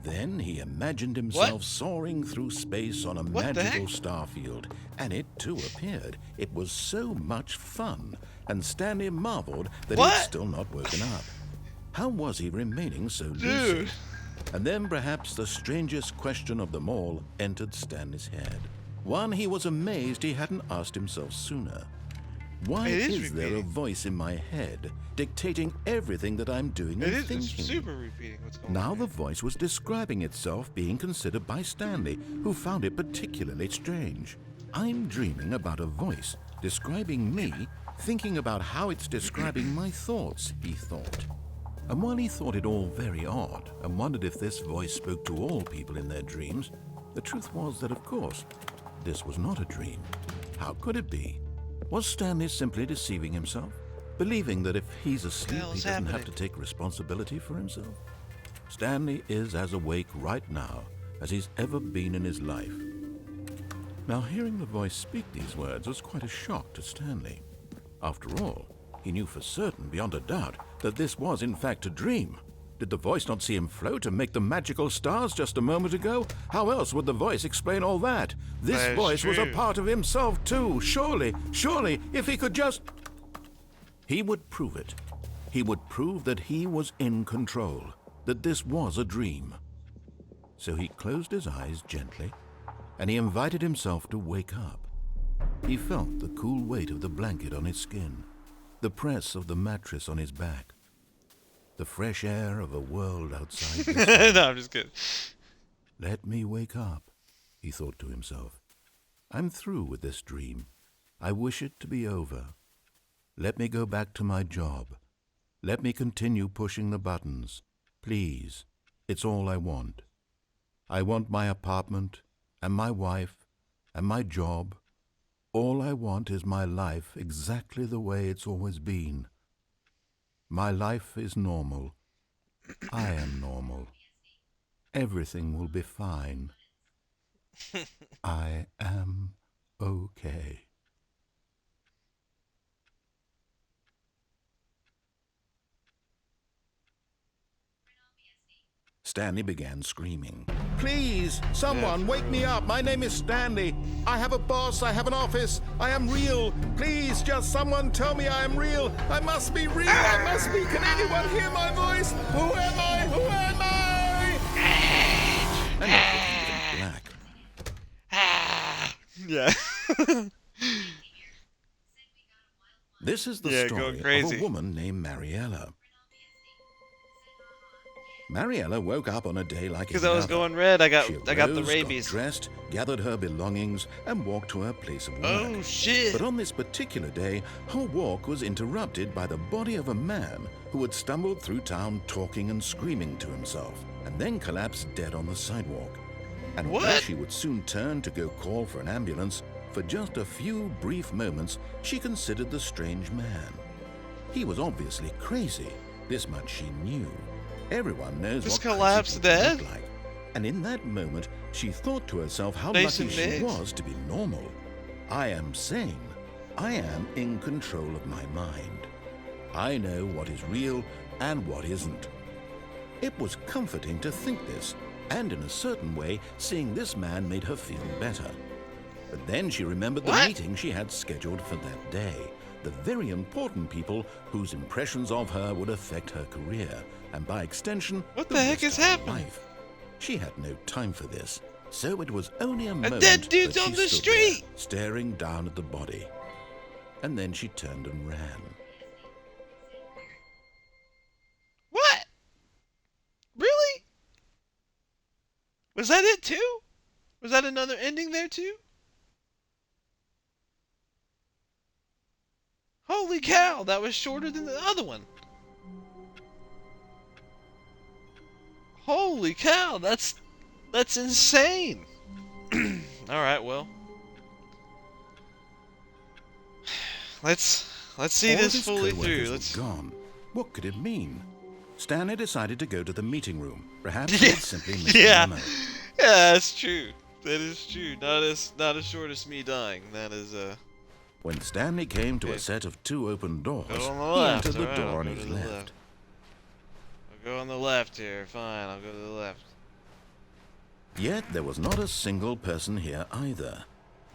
[SPEAKER 1] Then he imagined himself soaring through space on a magical starfield, and it too appeared. It was so much fun, and Stanley marveled that he'd still not woken up. How was he remaining so lucid? And then perhaps the strangest question of them all entered Stanley's head. One he was amazed he hadn't asked himself sooner. Why is there a voice in my head dictating everything that I'm doing and thinking?
[SPEAKER 2] It's super repeating what's going on.
[SPEAKER 1] Now the voice was describing itself being considered by Stanley, who found it particularly strange. I'm dreaming about a voice describing me, thinking about how it's describing my thoughts, he thought. And while he thought it all very odd and wondered if this voice spoke to all people in their dreams, the truth was that, of course, this was not a dream. How could it be? Was Stanley simply deceiving himself, believing that if he's asleep, he doesn't have to take responsibility for himself? Stanley is as awake right now as he's ever been in his life. Now, hearing the voice speak these words was quite a shock to Stanley. After all, he knew for certain, beyond a doubt, that this was in fact a dream. Did the voice not see him float and make the magical stars just a moment ago? How else would the voice explain all that? This voice was a part of himself too. Surely, if he could just... He would prove it. He would prove that he was in control, that this was a dream. So he closed his eyes gently, and he invited himself to wake up. He felt the cool weight of the blanket on his skin, the press of the mattress on his back, the fresh air of a world outside this.
[SPEAKER 2] No, I'm just kidding.
[SPEAKER 1] Let me wake up, he thought to himself. I'm through with this dream. I wish it to be over. Let me go back to my job. Let me continue pushing the buttons. Please, it's all I want. I want my apartment and my wife and my job. All I want is my life exactly the way it's always been. My life is normal. I am normal. Everything will be fine. I am okay. Stanley began screaming. Please, someone, wake me up. My name is Stanley. I have a boss. I have an office. I am real. Please, just someone tell me I am real. I must be real. I must be. Can anyone hear my voice? Who am I? Who am I? And it went black.
[SPEAKER 2] Yeah.
[SPEAKER 1] This is the story of a woman named Mariella. Mariella woke up on a day like
[SPEAKER 2] because I was going red, I got the rabies.
[SPEAKER 1] Got dressed, gathered her belongings, and walked to her place of work.
[SPEAKER 2] Oh shit!
[SPEAKER 1] But on this particular day, her walk was interrupted by the body of a man who had stumbled through town talking and screaming to himself, and then collapsed dead on the sidewalk. And although she would soon turn to go call for an ambulance, for just a few brief moments, she considered the strange man. He was obviously crazy. This much she knew. Everyone knows what
[SPEAKER 2] collapsed dead?
[SPEAKER 1] Look like. And in that moment, she thought to herself how lucky she was to be normal. I am sane. I am in control of my mind. I know what is real and what isn't. It was comforting to think this, and in a certain way, seeing this man made her feel better. But then she remembered the meeting she had scheduled for that day. The very important people whose impressions of her would affect her career, and by extension,
[SPEAKER 2] what the heck is happening?
[SPEAKER 1] Life. She had no time for this, so it was only a moment
[SPEAKER 2] dead dude's
[SPEAKER 1] that
[SPEAKER 2] on
[SPEAKER 1] she
[SPEAKER 2] the
[SPEAKER 1] stood
[SPEAKER 2] street,
[SPEAKER 1] there, staring down at the body. And then she turned and ran.
[SPEAKER 2] What? Really? Was that it too? Was that another ending there too? Holy cow, that was shorter than the other one. Holy cow, that's insane. All right, well, let's Let's see
[SPEAKER 1] All of
[SPEAKER 2] this
[SPEAKER 1] his
[SPEAKER 2] fully
[SPEAKER 1] co-workers
[SPEAKER 2] through.
[SPEAKER 1] were
[SPEAKER 2] Let's.
[SPEAKER 1] gone. What could it mean? Stanley decided to go to the meeting room. Perhaps he had simply missed
[SPEAKER 2] Yeah.
[SPEAKER 1] the memo.
[SPEAKER 2] Yeah, that's true. That is true. Not as short as me dying. That is
[SPEAKER 1] When Stanley came to
[SPEAKER 2] Okay.
[SPEAKER 1] a set of 2 open doors,
[SPEAKER 2] Go on the
[SPEAKER 1] he
[SPEAKER 2] left.
[SPEAKER 1] entered the
[SPEAKER 2] Alright,
[SPEAKER 1] door
[SPEAKER 2] I'll
[SPEAKER 1] on
[SPEAKER 2] go
[SPEAKER 1] his
[SPEAKER 2] to the
[SPEAKER 1] left.
[SPEAKER 2] left. I'll go on the left here. Fine, I'll go to the left.
[SPEAKER 1] Yet there was not a single person here either.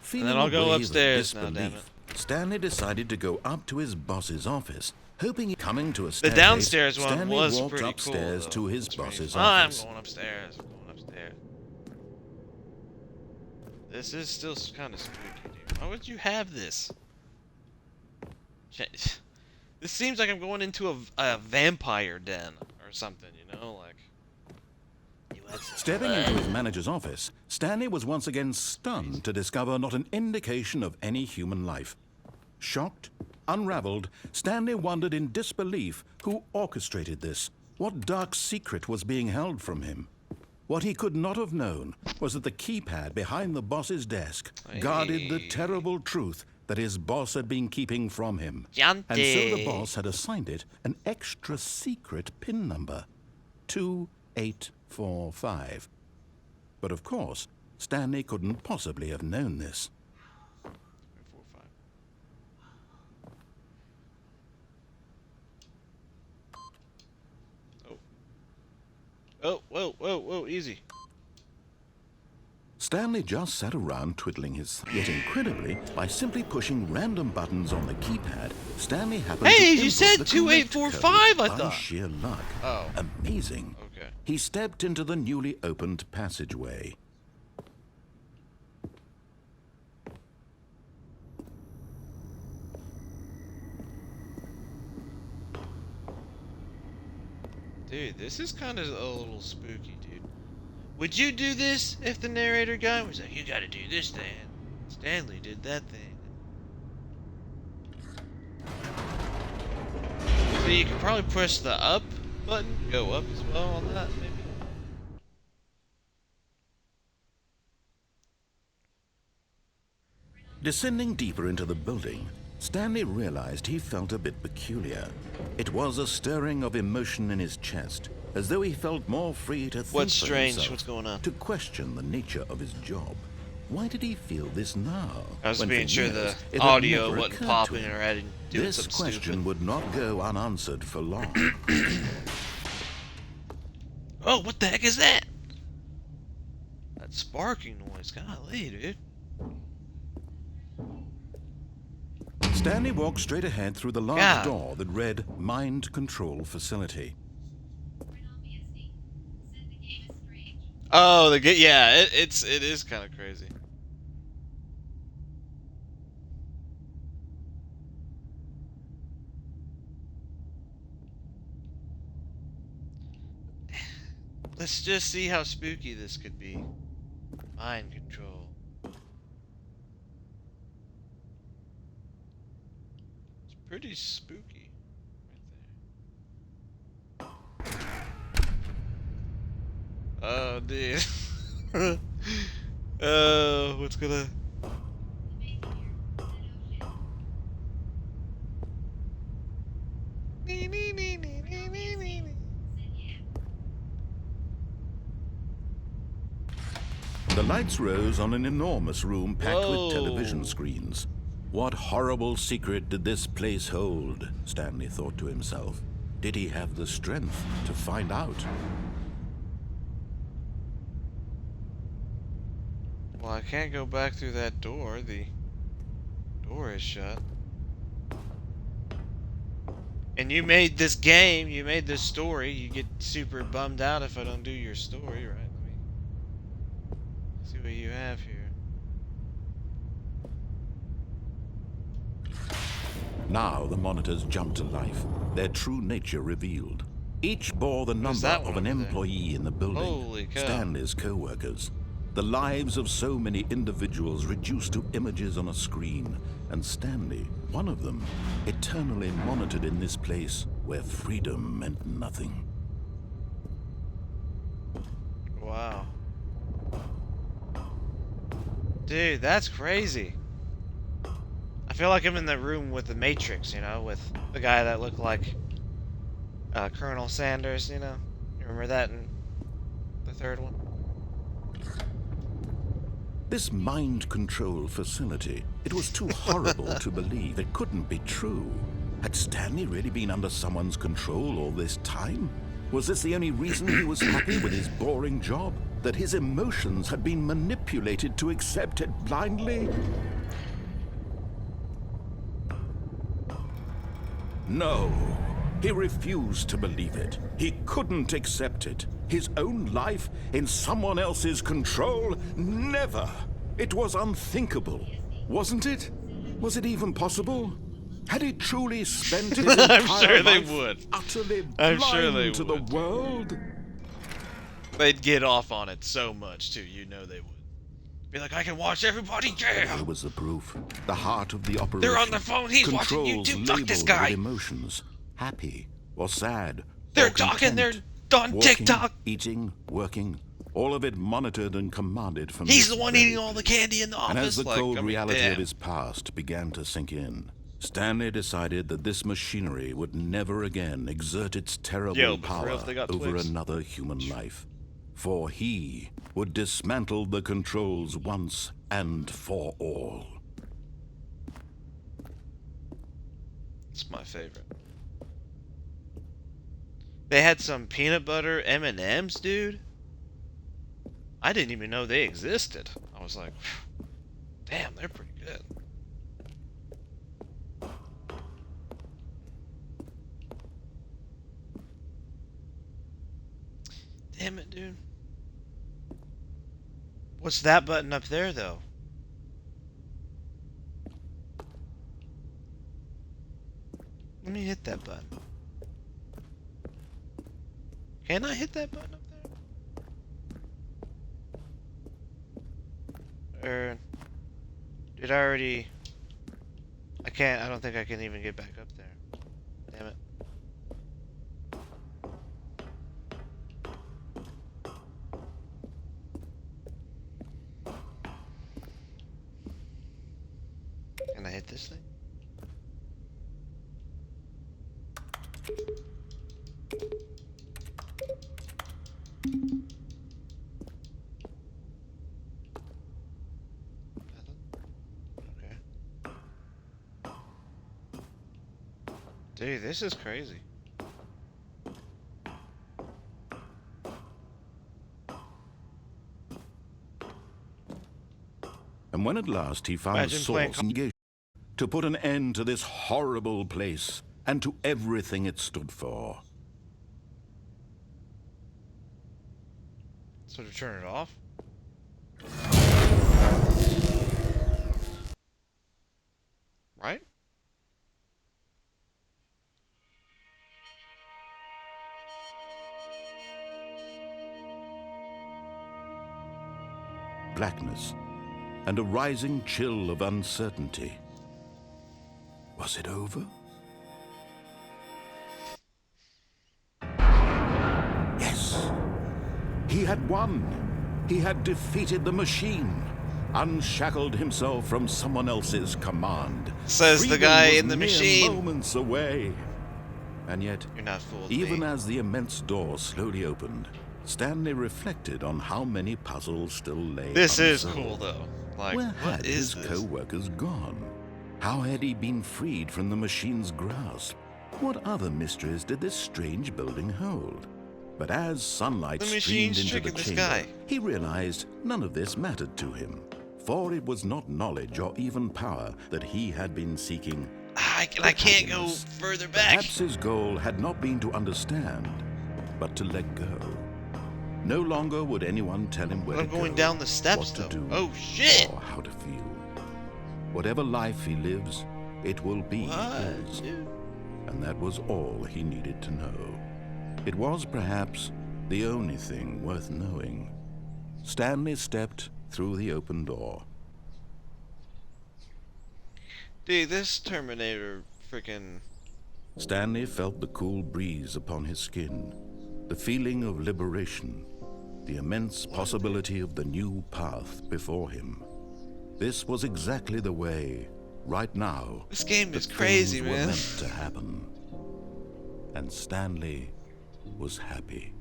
[SPEAKER 1] Feeling
[SPEAKER 2] then I'll
[SPEAKER 1] a
[SPEAKER 2] go
[SPEAKER 1] wave of
[SPEAKER 2] upstairs now,
[SPEAKER 1] disbelief,
[SPEAKER 2] damn
[SPEAKER 1] Stanley decided to go up to his boss's office, hoping coming to a
[SPEAKER 2] The
[SPEAKER 1] staircase.
[SPEAKER 2] downstairs one
[SPEAKER 1] Stanley
[SPEAKER 2] was
[SPEAKER 1] walked
[SPEAKER 2] pretty
[SPEAKER 1] upstairs
[SPEAKER 2] cool,
[SPEAKER 1] to
[SPEAKER 2] though.
[SPEAKER 1] his
[SPEAKER 2] It's pretty
[SPEAKER 1] boss's
[SPEAKER 2] fun.
[SPEAKER 1] office.
[SPEAKER 2] I'm going upstairs. I'm going upstairs. This is still kind of spooky, dude. Why would you have this? This seems like I'm going into a vampire den or something, you know, like.
[SPEAKER 1] Stepping into his manager's office, Stanley was once again stunned to discover not an indication of any human life. Shocked, unraveled, Stanley wondered in disbelief who orchestrated this, what dark secret was being held from him. What he could not have known was that the keypad behind the boss's desk guarded the terrible truth that his boss had been keeping from him. And so the boss had assigned it an extra secret PIN number, 2845. But of course, Stanley couldn't possibly have known this.
[SPEAKER 2] 4, 5. Oh, whoa, easy.
[SPEAKER 1] Stanley just sat around twiddling his thumbs. Yet incredibly, by simply pushing random buttons on the keypad, Stanley happened to
[SPEAKER 2] Hey, you
[SPEAKER 1] input
[SPEAKER 2] said
[SPEAKER 1] the correct
[SPEAKER 2] 2845,
[SPEAKER 1] code
[SPEAKER 2] I
[SPEAKER 1] by
[SPEAKER 2] thought.
[SPEAKER 1] sheer luck.
[SPEAKER 2] Oh.
[SPEAKER 1] Amazing.
[SPEAKER 2] Okay.
[SPEAKER 1] He stepped into the newly opened passageway.
[SPEAKER 2] Dude, this is kind of a little spooky, dude. Would you do this if the narrator guy was like, you gotta do this thing? Stanley did that thing. So you could probably push the up button, go up as well on that, maybe?
[SPEAKER 1] Descending deeper into the building, Stanley realized he felt a bit peculiar. It was a stirring of emotion in his chest, as though he felt more free to think
[SPEAKER 2] What's
[SPEAKER 1] for
[SPEAKER 2] strange?
[SPEAKER 1] himself,
[SPEAKER 2] What's going on?
[SPEAKER 1] to question the nature of his job. Why did he feel this now?
[SPEAKER 2] I was
[SPEAKER 1] when
[SPEAKER 2] being
[SPEAKER 1] for
[SPEAKER 2] sure
[SPEAKER 1] years
[SPEAKER 2] the
[SPEAKER 1] it had
[SPEAKER 2] audio
[SPEAKER 1] never
[SPEAKER 2] wasn't
[SPEAKER 1] occurred to
[SPEAKER 2] popping
[SPEAKER 1] him?
[SPEAKER 2] or I didn't do
[SPEAKER 1] This
[SPEAKER 2] something
[SPEAKER 1] question
[SPEAKER 2] stupid.
[SPEAKER 1] would not go unanswered for long.
[SPEAKER 2] Oh, what the heck is that? That sparking noise, golly, dude.
[SPEAKER 1] Stanley walked straight ahead through the large
[SPEAKER 2] God.
[SPEAKER 1] door that read Mind Control Facility.
[SPEAKER 2] Oh, yeah, it is kind of crazy. Let's just see how spooky this could be. Mind control. It's pretty spooky right there. Oh, dude. Oh, what's gonna...
[SPEAKER 1] The lights rose on an enormous room packed
[SPEAKER 2] Whoa.
[SPEAKER 1] with television screens. What horrible secret did this place hold? Stanley thought to himself. Did he have the strength to find out?
[SPEAKER 2] Well, I can't go back through that door. The door is shut. And you made this game, you made this story. You get super bummed out if I don't do your story, right? Let me see what you have here.
[SPEAKER 1] Now the monitors jumped to life, their true nature revealed. Each bore the number
[SPEAKER 2] that
[SPEAKER 1] of
[SPEAKER 2] one
[SPEAKER 1] an
[SPEAKER 2] over there?
[SPEAKER 1] employee in the building,
[SPEAKER 2] Holy cow.
[SPEAKER 1] Stanley's co-workers. The lives of so many individuals reduced to images on a screen, and Stanley, one of them, eternally monitored in this place where freedom meant nothing.
[SPEAKER 2] Wow. Dude, that's crazy. I feel like I'm in the room with the Matrix, you know, with the guy that looked like Colonel Sanders, you know? You remember that in the third one?
[SPEAKER 1] This mind control facility, it was too horrible to believe. It couldn't be true. Had Stanley really been under someone's control all this time? Was this the only reason he was happy with his boring job? That his emotions had been manipulated to accept it blindly? No, he refused to believe it. He couldn't accept it. His own life in someone else's control? Never! It was unthinkable, wasn't it? Was it even possible? Had he truly spent his entire
[SPEAKER 2] I'm sure they
[SPEAKER 1] life
[SPEAKER 2] would.
[SPEAKER 1] utterly
[SPEAKER 2] I'm
[SPEAKER 1] blind
[SPEAKER 2] sure they
[SPEAKER 1] to the
[SPEAKER 2] would.
[SPEAKER 1] world?
[SPEAKER 2] They'd get off on it so much, too. You know they would. Be like, I can watch everybody
[SPEAKER 1] Here
[SPEAKER 2] jam!
[SPEAKER 1] was the proof. The heart of the operation.
[SPEAKER 2] They're on the phone, he's watching
[SPEAKER 1] Controls
[SPEAKER 2] YouTube, fuck this
[SPEAKER 1] labeled
[SPEAKER 2] guy!
[SPEAKER 1] with emotions. Happy or sad.
[SPEAKER 2] They're
[SPEAKER 1] or
[SPEAKER 2] talking, they're
[SPEAKER 1] content.
[SPEAKER 2] on
[SPEAKER 1] Walking,
[SPEAKER 2] TikTok!
[SPEAKER 1] Eating, working. All of it monitored and commanded from
[SPEAKER 2] He's
[SPEAKER 1] this
[SPEAKER 2] the one
[SPEAKER 1] very
[SPEAKER 2] eating all the
[SPEAKER 1] place.
[SPEAKER 2] candy in the office.
[SPEAKER 1] And as the
[SPEAKER 2] like,
[SPEAKER 1] cold
[SPEAKER 2] I mean,
[SPEAKER 1] reality
[SPEAKER 2] damn.
[SPEAKER 1] of his past began to sink in, Stanley decided that this machinery would never again exert its terrible
[SPEAKER 2] Yo, but for
[SPEAKER 1] power
[SPEAKER 2] real, if they got
[SPEAKER 1] over
[SPEAKER 2] twigs.
[SPEAKER 1] another human life. For he would dismantle the controls once and for all.
[SPEAKER 2] It's my favorite. They had some peanut butter M&Ms, dude. I didn't even know they existed. I was like, damn, they're pretty good. Damn it, dude. What's that button up there, though? Let me hit that button. Can I hit that button up there? Or did I already... I can't, I don't think I can even get back up there. Damn it. Can I hit this thing? Okay. Dude, this is crazy.
[SPEAKER 1] And when at last he found
[SPEAKER 2] Imagine
[SPEAKER 1] a
[SPEAKER 2] playing
[SPEAKER 1] source engaged to put an end to this horrible place and to everything it stood for.
[SPEAKER 2] So to turn it off? Right?
[SPEAKER 1] Blackness and a rising chill of uncertainty. Was it over? Yes. He had won. He had defeated the machine, unshackled himself from someone else's command.
[SPEAKER 2] Says the
[SPEAKER 1] Freedom
[SPEAKER 2] guy
[SPEAKER 1] was
[SPEAKER 2] in the
[SPEAKER 1] mere
[SPEAKER 2] machine.
[SPEAKER 1] moments away. And yet,
[SPEAKER 2] You're not fooled
[SPEAKER 1] even
[SPEAKER 2] me.
[SPEAKER 1] as the immense door slowly opened, Stanley reflected on how many puzzles still lay
[SPEAKER 2] This is
[SPEAKER 1] unsolved.
[SPEAKER 2] cool though. Like,
[SPEAKER 1] Where
[SPEAKER 2] what
[SPEAKER 1] had
[SPEAKER 2] is
[SPEAKER 1] his
[SPEAKER 2] this?
[SPEAKER 1] co-workers gone? How had he been freed from the machine's grasp? What other mysteries did this strange building hold? But as sunlight
[SPEAKER 2] The
[SPEAKER 1] streamed
[SPEAKER 2] machine's
[SPEAKER 1] into the
[SPEAKER 2] tricking this
[SPEAKER 1] chamber,
[SPEAKER 2] guy.
[SPEAKER 1] he realized none of this mattered to him. For it was not knowledge or even power that he had been seeking.
[SPEAKER 2] I can't go
[SPEAKER 1] Happiness.
[SPEAKER 2] further back.
[SPEAKER 1] Perhaps his goal had not been to understand, but to let go. No longer would anyone tell him where
[SPEAKER 2] I'm
[SPEAKER 1] to
[SPEAKER 2] going
[SPEAKER 1] go,
[SPEAKER 2] down the steps,
[SPEAKER 1] what to
[SPEAKER 2] though.
[SPEAKER 1] do,
[SPEAKER 2] Oh, shit!
[SPEAKER 1] or how to feel. Whatever life he lives, it will be
[SPEAKER 2] What,
[SPEAKER 1] his.
[SPEAKER 2] dude?
[SPEAKER 1] And that was all he needed to know. It was perhaps the only thing worth knowing. Stanley stepped through the open door.
[SPEAKER 2] Dude, this Terminator freaking...
[SPEAKER 1] Stanley felt the cool breeze upon his skin, the feeling of liberation, the immense possibility of the new path before him. This was exactly the way right now,
[SPEAKER 2] This game is
[SPEAKER 1] that
[SPEAKER 2] crazy,
[SPEAKER 1] things were
[SPEAKER 2] man.
[SPEAKER 1] meant to happen. And Stanley was happy.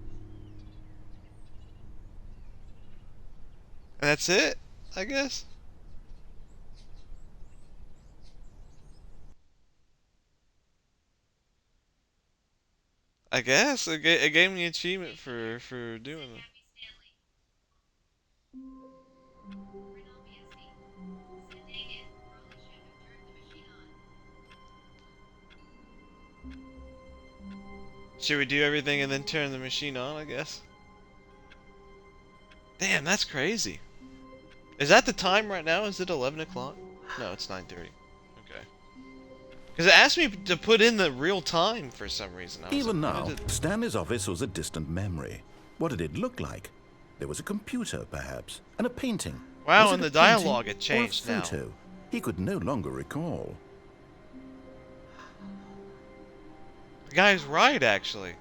[SPEAKER 2] And that's it, I guess. It gave me an achievement for doing it. Should we do everything and then turn the machine on, I guess? Damn, that's crazy. Is that the time right now? Is it 11 o'clock? No, it's 9:30. Okay. Because it asked me to put in the real time for some reason. I was
[SPEAKER 1] Even
[SPEAKER 2] like,
[SPEAKER 1] now,
[SPEAKER 2] what is it?
[SPEAKER 1] Stanley's office was a distant memory. What did it look like? There was a computer, perhaps, and a painting.
[SPEAKER 2] Wow,
[SPEAKER 1] Was it
[SPEAKER 2] and
[SPEAKER 1] a
[SPEAKER 2] the dialogue
[SPEAKER 1] painting
[SPEAKER 2] had changed
[SPEAKER 1] or a
[SPEAKER 2] now.
[SPEAKER 1] photo? He could no longer recall.
[SPEAKER 2] The guy's right, actually.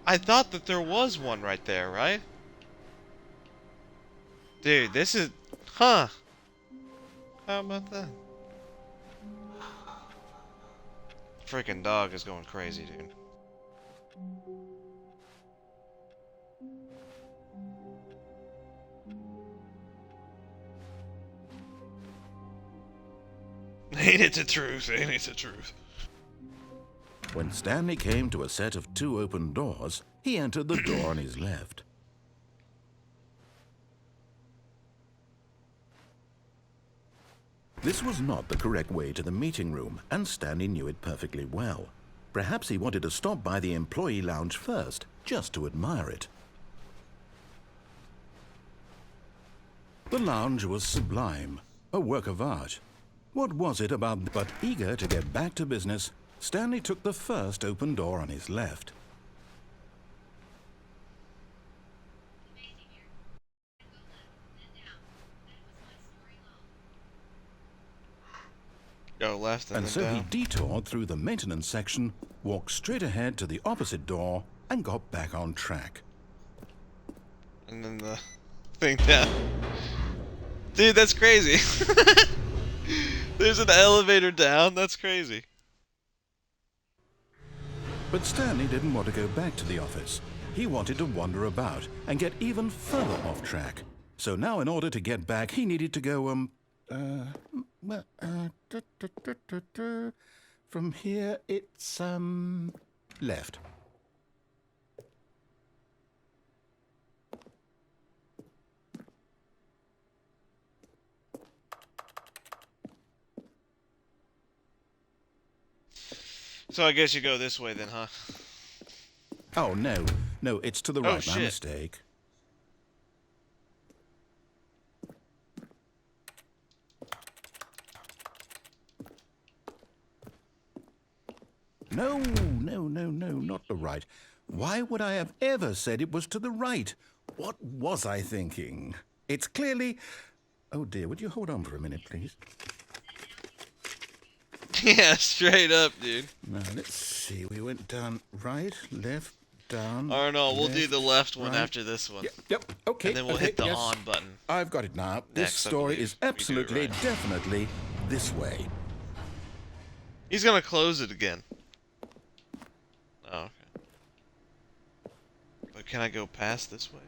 [SPEAKER 2] I thought that there was one right there, right? Dude, this is... Huh. How about that? Freaking dog is going crazy, dude. Ain't it the truth? Ain't it the truth?
[SPEAKER 1] When Stanley came to a set of 2 open doors, he entered the door on his left. This was not the correct way to the meeting room, and Stanley knew it perfectly well. Perhaps he wanted to stop by the employee lounge first, just to admire it. The lounge was sublime, a work of art. What was it about? But eager to get back to business, Stanley took the first open door on his left.
[SPEAKER 2] Go left and
[SPEAKER 1] And
[SPEAKER 2] then
[SPEAKER 1] so
[SPEAKER 2] down.
[SPEAKER 1] he detoured through the maintenance section, walked straight ahead to the opposite door, and got back on track.
[SPEAKER 2] And then the thing down. Dude, that's crazy. There's an elevator down. That's crazy.
[SPEAKER 1] But Stanley didn't want to go back to the office. He wanted to wander about and get even further off track. So now in order to get back, he needed to go, from here it's, left.
[SPEAKER 2] So I guess you go this way then, huh?
[SPEAKER 1] Oh, no. No, it's to the
[SPEAKER 2] Oh,
[SPEAKER 1] right. My
[SPEAKER 2] shit.
[SPEAKER 1] mistake. No, not the right. Why would I have ever said it was to the right? What was I thinking? It's clearly... Oh, dear, would you hold on for a minute, please?
[SPEAKER 2] Yeah, straight up, dude.
[SPEAKER 1] Now, let's see. We went down right, left, down...
[SPEAKER 2] Or no, we'll do
[SPEAKER 1] left,
[SPEAKER 2] the left one
[SPEAKER 1] right.
[SPEAKER 2] after this one.
[SPEAKER 1] Yep, okay.
[SPEAKER 2] And then we'll
[SPEAKER 1] okay,
[SPEAKER 2] hit the
[SPEAKER 1] yes.
[SPEAKER 2] on button.
[SPEAKER 1] I've got it now. This
[SPEAKER 2] Next, I
[SPEAKER 1] story
[SPEAKER 2] believe.
[SPEAKER 1] is
[SPEAKER 2] We do it
[SPEAKER 1] absolutely,
[SPEAKER 2] right.
[SPEAKER 1] definitely this way.
[SPEAKER 2] He's gonna close it again. Oh, okay. But can I go past this way?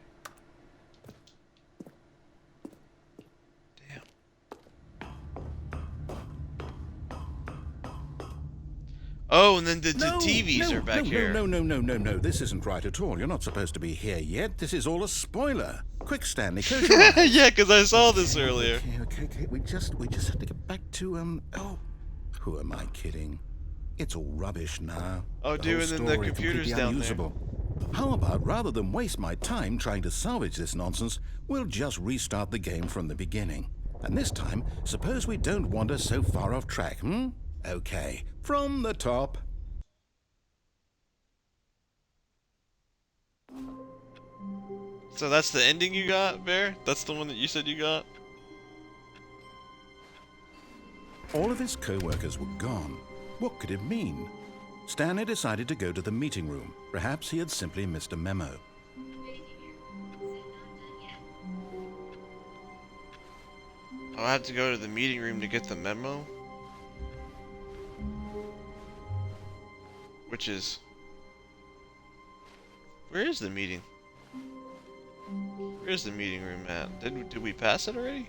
[SPEAKER 2] Damn. Oh, and then the TVs are back here.
[SPEAKER 1] No. This isn't right at all. You're not supposed to be here yet. This is all a spoiler. Quick, Stanley, close your eyes.
[SPEAKER 2] Yeah, because I saw this earlier.
[SPEAKER 1] Okay. We just have to get back to, oh, who am I kidding? It's all rubbish now.
[SPEAKER 2] Oh,
[SPEAKER 1] The
[SPEAKER 2] dude,
[SPEAKER 1] whole
[SPEAKER 2] and then the
[SPEAKER 1] story
[SPEAKER 2] computer's
[SPEAKER 1] completely
[SPEAKER 2] down there.
[SPEAKER 1] unusable. How about, rather than waste my time trying to salvage this nonsense, we'll just restart the game from the beginning. And this time, suppose we don't wander so far off track, hmm? Okay, from the top.
[SPEAKER 2] So that's the ending you got, Bear? That's the one that you said you got?
[SPEAKER 1] All of his co-workers were gone. What could it mean? Stanley decided to go to the meeting room. Perhaps he had simply missed a memo.
[SPEAKER 2] I'll have to go to the meeting room to get the memo. Which is... Where is the meeting? Where's the meeting room at? Did we pass it already?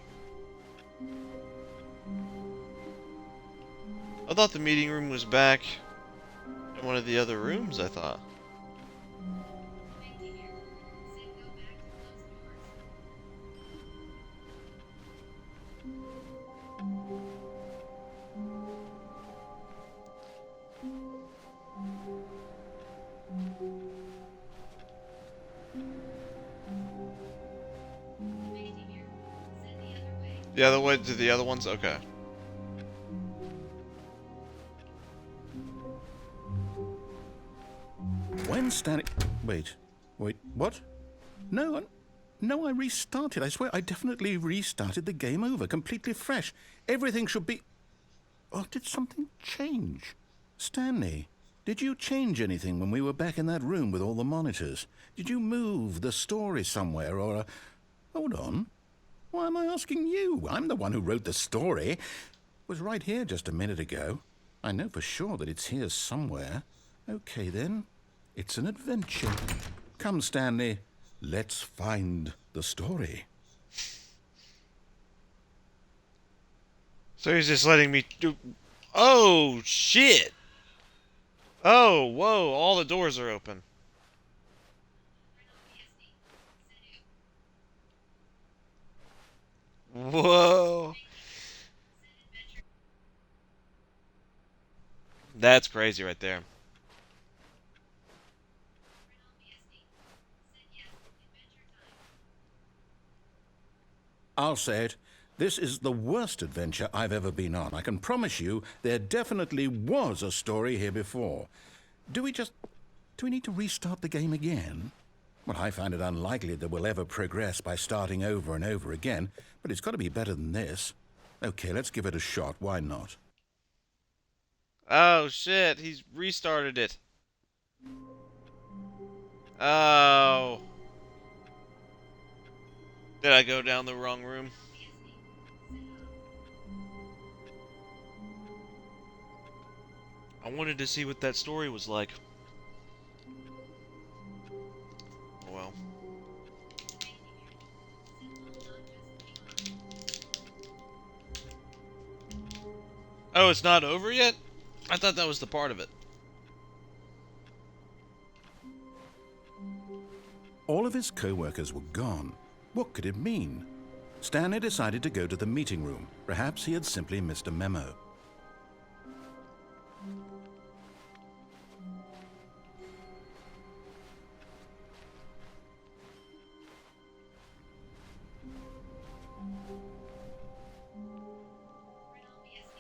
[SPEAKER 2] I thought the meeting room was back in one of the other rooms, I thought. The other way to the other ones? Okay.
[SPEAKER 1] When Stanley... Wait, what? No, I restarted. I swear, I definitely restarted the game over, completely fresh. Everything should be... Oh, did something change? Stanley, did you change anything when we were back in that room with all the monitors? Did you move the story somewhere, or... Hold on. Why am I asking you? I'm the one who wrote the story. It was right here just a minute ago. I know for sure that it's here somewhere. Okay, then. It's an adventure. Come, Stanley. Let's find the story.
[SPEAKER 2] So he's just letting me do... Oh, shit! Oh, whoa, all the doors are open. Whoa. That's crazy right there.
[SPEAKER 1] I'll say it. This is the worst adventure I've ever been on. I can promise you there definitely was a story here before. Do we need to restart the game again? Well, I find it unlikely that we'll ever progress by starting over and over again, but it's got to be better than this. Okay, let's give it a shot. Why not?
[SPEAKER 2] Oh, shit, he's restarted it. Oh. Did I go down the wrong room? I wanted to see what that story was like. Oh well. Oh, it's not over yet? I thought that was the part of it.
[SPEAKER 1] All of his co-workers were gone. What could it mean? Stanley decided to go to the meeting room. Perhaps he had simply missed a memo.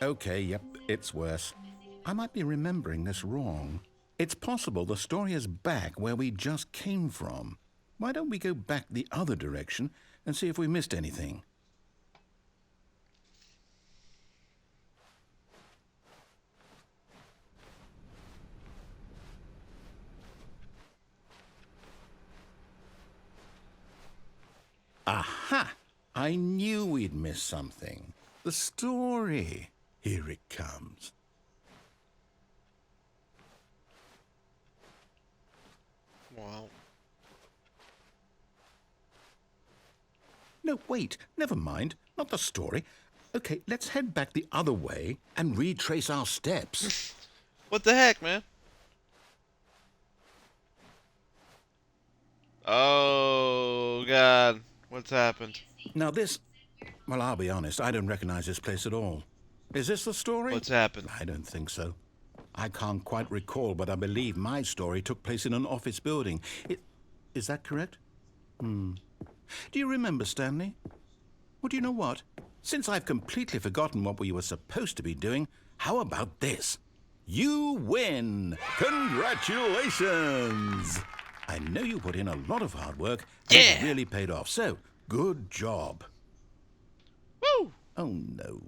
[SPEAKER 1] Okay, yep, it's worse. I might be remembering this wrong. It's possible the story is back where we just came from. Why don't we go back the other direction and see if we missed anything? Aha! I knew we'd miss something. The story. Here it comes.
[SPEAKER 2] Wow.
[SPEAKER 1] No, wait, never mind. Not the story. Okay, let's head back the other way and retrace our steps.
[SPEAKER 2] What the heck, man? Oh, God. What's happened?
[SPEAKER 1] Now this... Well, I'll be honest, I don't recognize this place at all. Is this the story?
[SPEAKER 2] What's happened?
[SPEAKER 1] I don't think so. I can't quite recall, but I believe my story took place in an office building. Is that correct? Do you remember, Stanley? Well, do you know what? Since I've completely forgotten what we were supposed to be doing, how about this? You win! Congratulations! I know you put in a lot of hard work, and
[SPEAKER 2] Yeah!
[SPEAKER 1] it really paid off, so good job.
[SPEAKER 2] Woo!
[SPEAKER 1] Oh, no.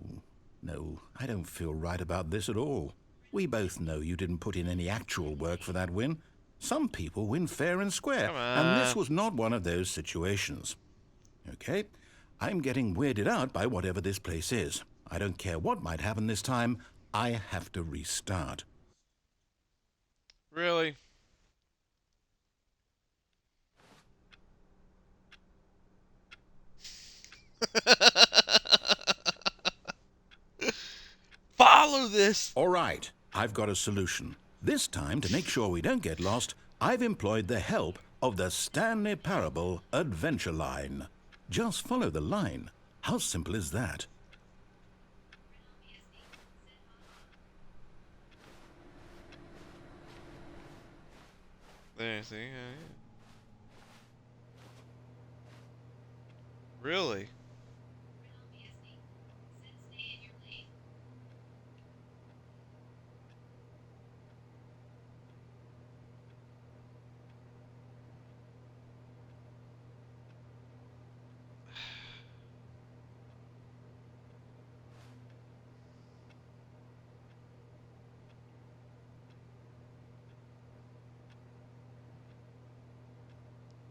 [SPEAKER 1] No, I don't feel right about this at all. We both know you didn't put in any actual work for that win. Some people win fair and square,
[SPEAKER 2] Come
[SPEAKER 1] and this
[SPEAKER 2] on.
[SPEAKER 1] was not one of those situations. Okay, I'm getting weirded out by whatever this place is. I don't care what might happen this time. I have to restart.
[SPEAKER 2] Really? Follow this!
[SPEAKER 1] All right, I've got a solution. This time, to make sure we don't get lost, I've employed the help of the Stanley Parable Adventure Line. Just follow the line. How simple is that?
[SPEAKER 2] There, see? Yeah. Really?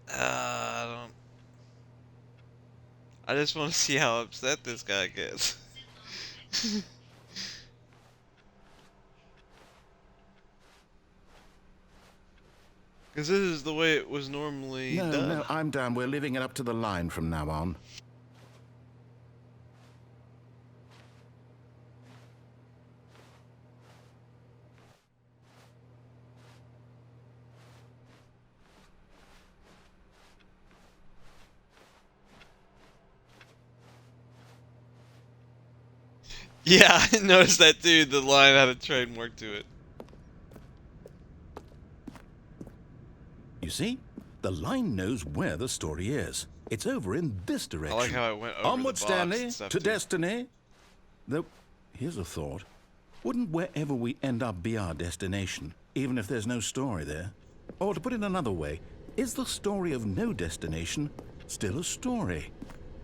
[SPEAKER 2] I don't. I just want to see how upset this guy gets. Because this is the way it was normally done.
[SPEAKER 1] No, I'm done. We're leaving it up to the line from now on.
[SPEAKER 2] Yeah, I noticed that too. The line had a trademark to it.
[SPEAKER 1] You see? The line knows where the story is. It's over in this direction.
[SPEAKER 2] I like how it went over
[SPEAKER 1] Onward,
[SPEAKER 2] the box
[SPEAKER 1] Stanley,
[SPEAKER 2] and stuff
[SPEAKER 1] to
[SPEAKER 2] too.
[SPEAKER 1] destiny. Though, here's a thought. Wouldn't wherever we end up be our destination, even if there's no story there? Or to put it another way, is the story of no destination still a story?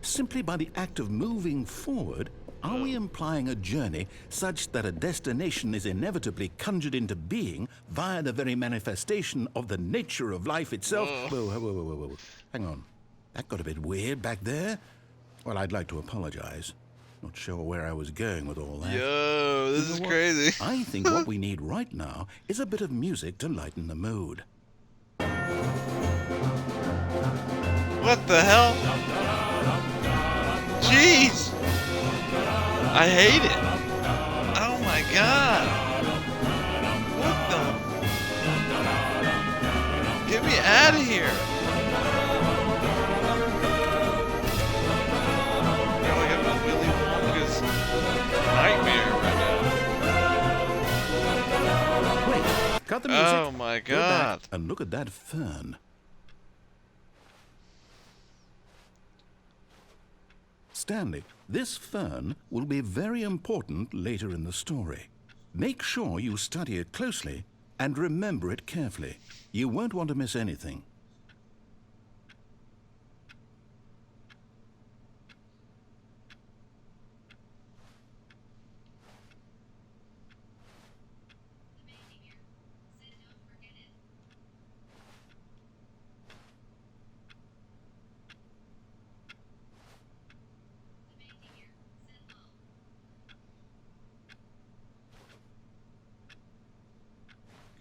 [SPEAKER 1] Simply by the act of moving forward, are we implying a journey such that a destination is inevitably conjured into being via the very manifestation of the nature of life itself? Whoa. Hang on. That got a bit weird back there. Well, I'd like to apologize. Not sure where I was going with all that.
[SPEAKER 2] Yo, this
[SPEAKER 1] You
[SPEAKER 2] is
[SPEAKER 1] know what?
[SPEAKER 2] crazy.
[SPEAKER 1] I think what we need right now is a bit of music to lighten the mood.
[SPEAKER 2] What the hell? Jeez! I hate it. Oh my god. What the? Get me out of here. I feel like I'm in Willy Wonka's nightmare right
[SPEAKER 1] Wait, cut the
[SPEAKER 2] now.
[SPEAKER 1] music.
[SPEAKER 2] Oh my
[SPEAKER 1] Go back
[SPEAKER 2] god.
[SPEAKER 1] and look at that fern. Stanley, this fern will be very important later in the story. Make sure you study it closely and remember it carefully. You won't want to miss anything.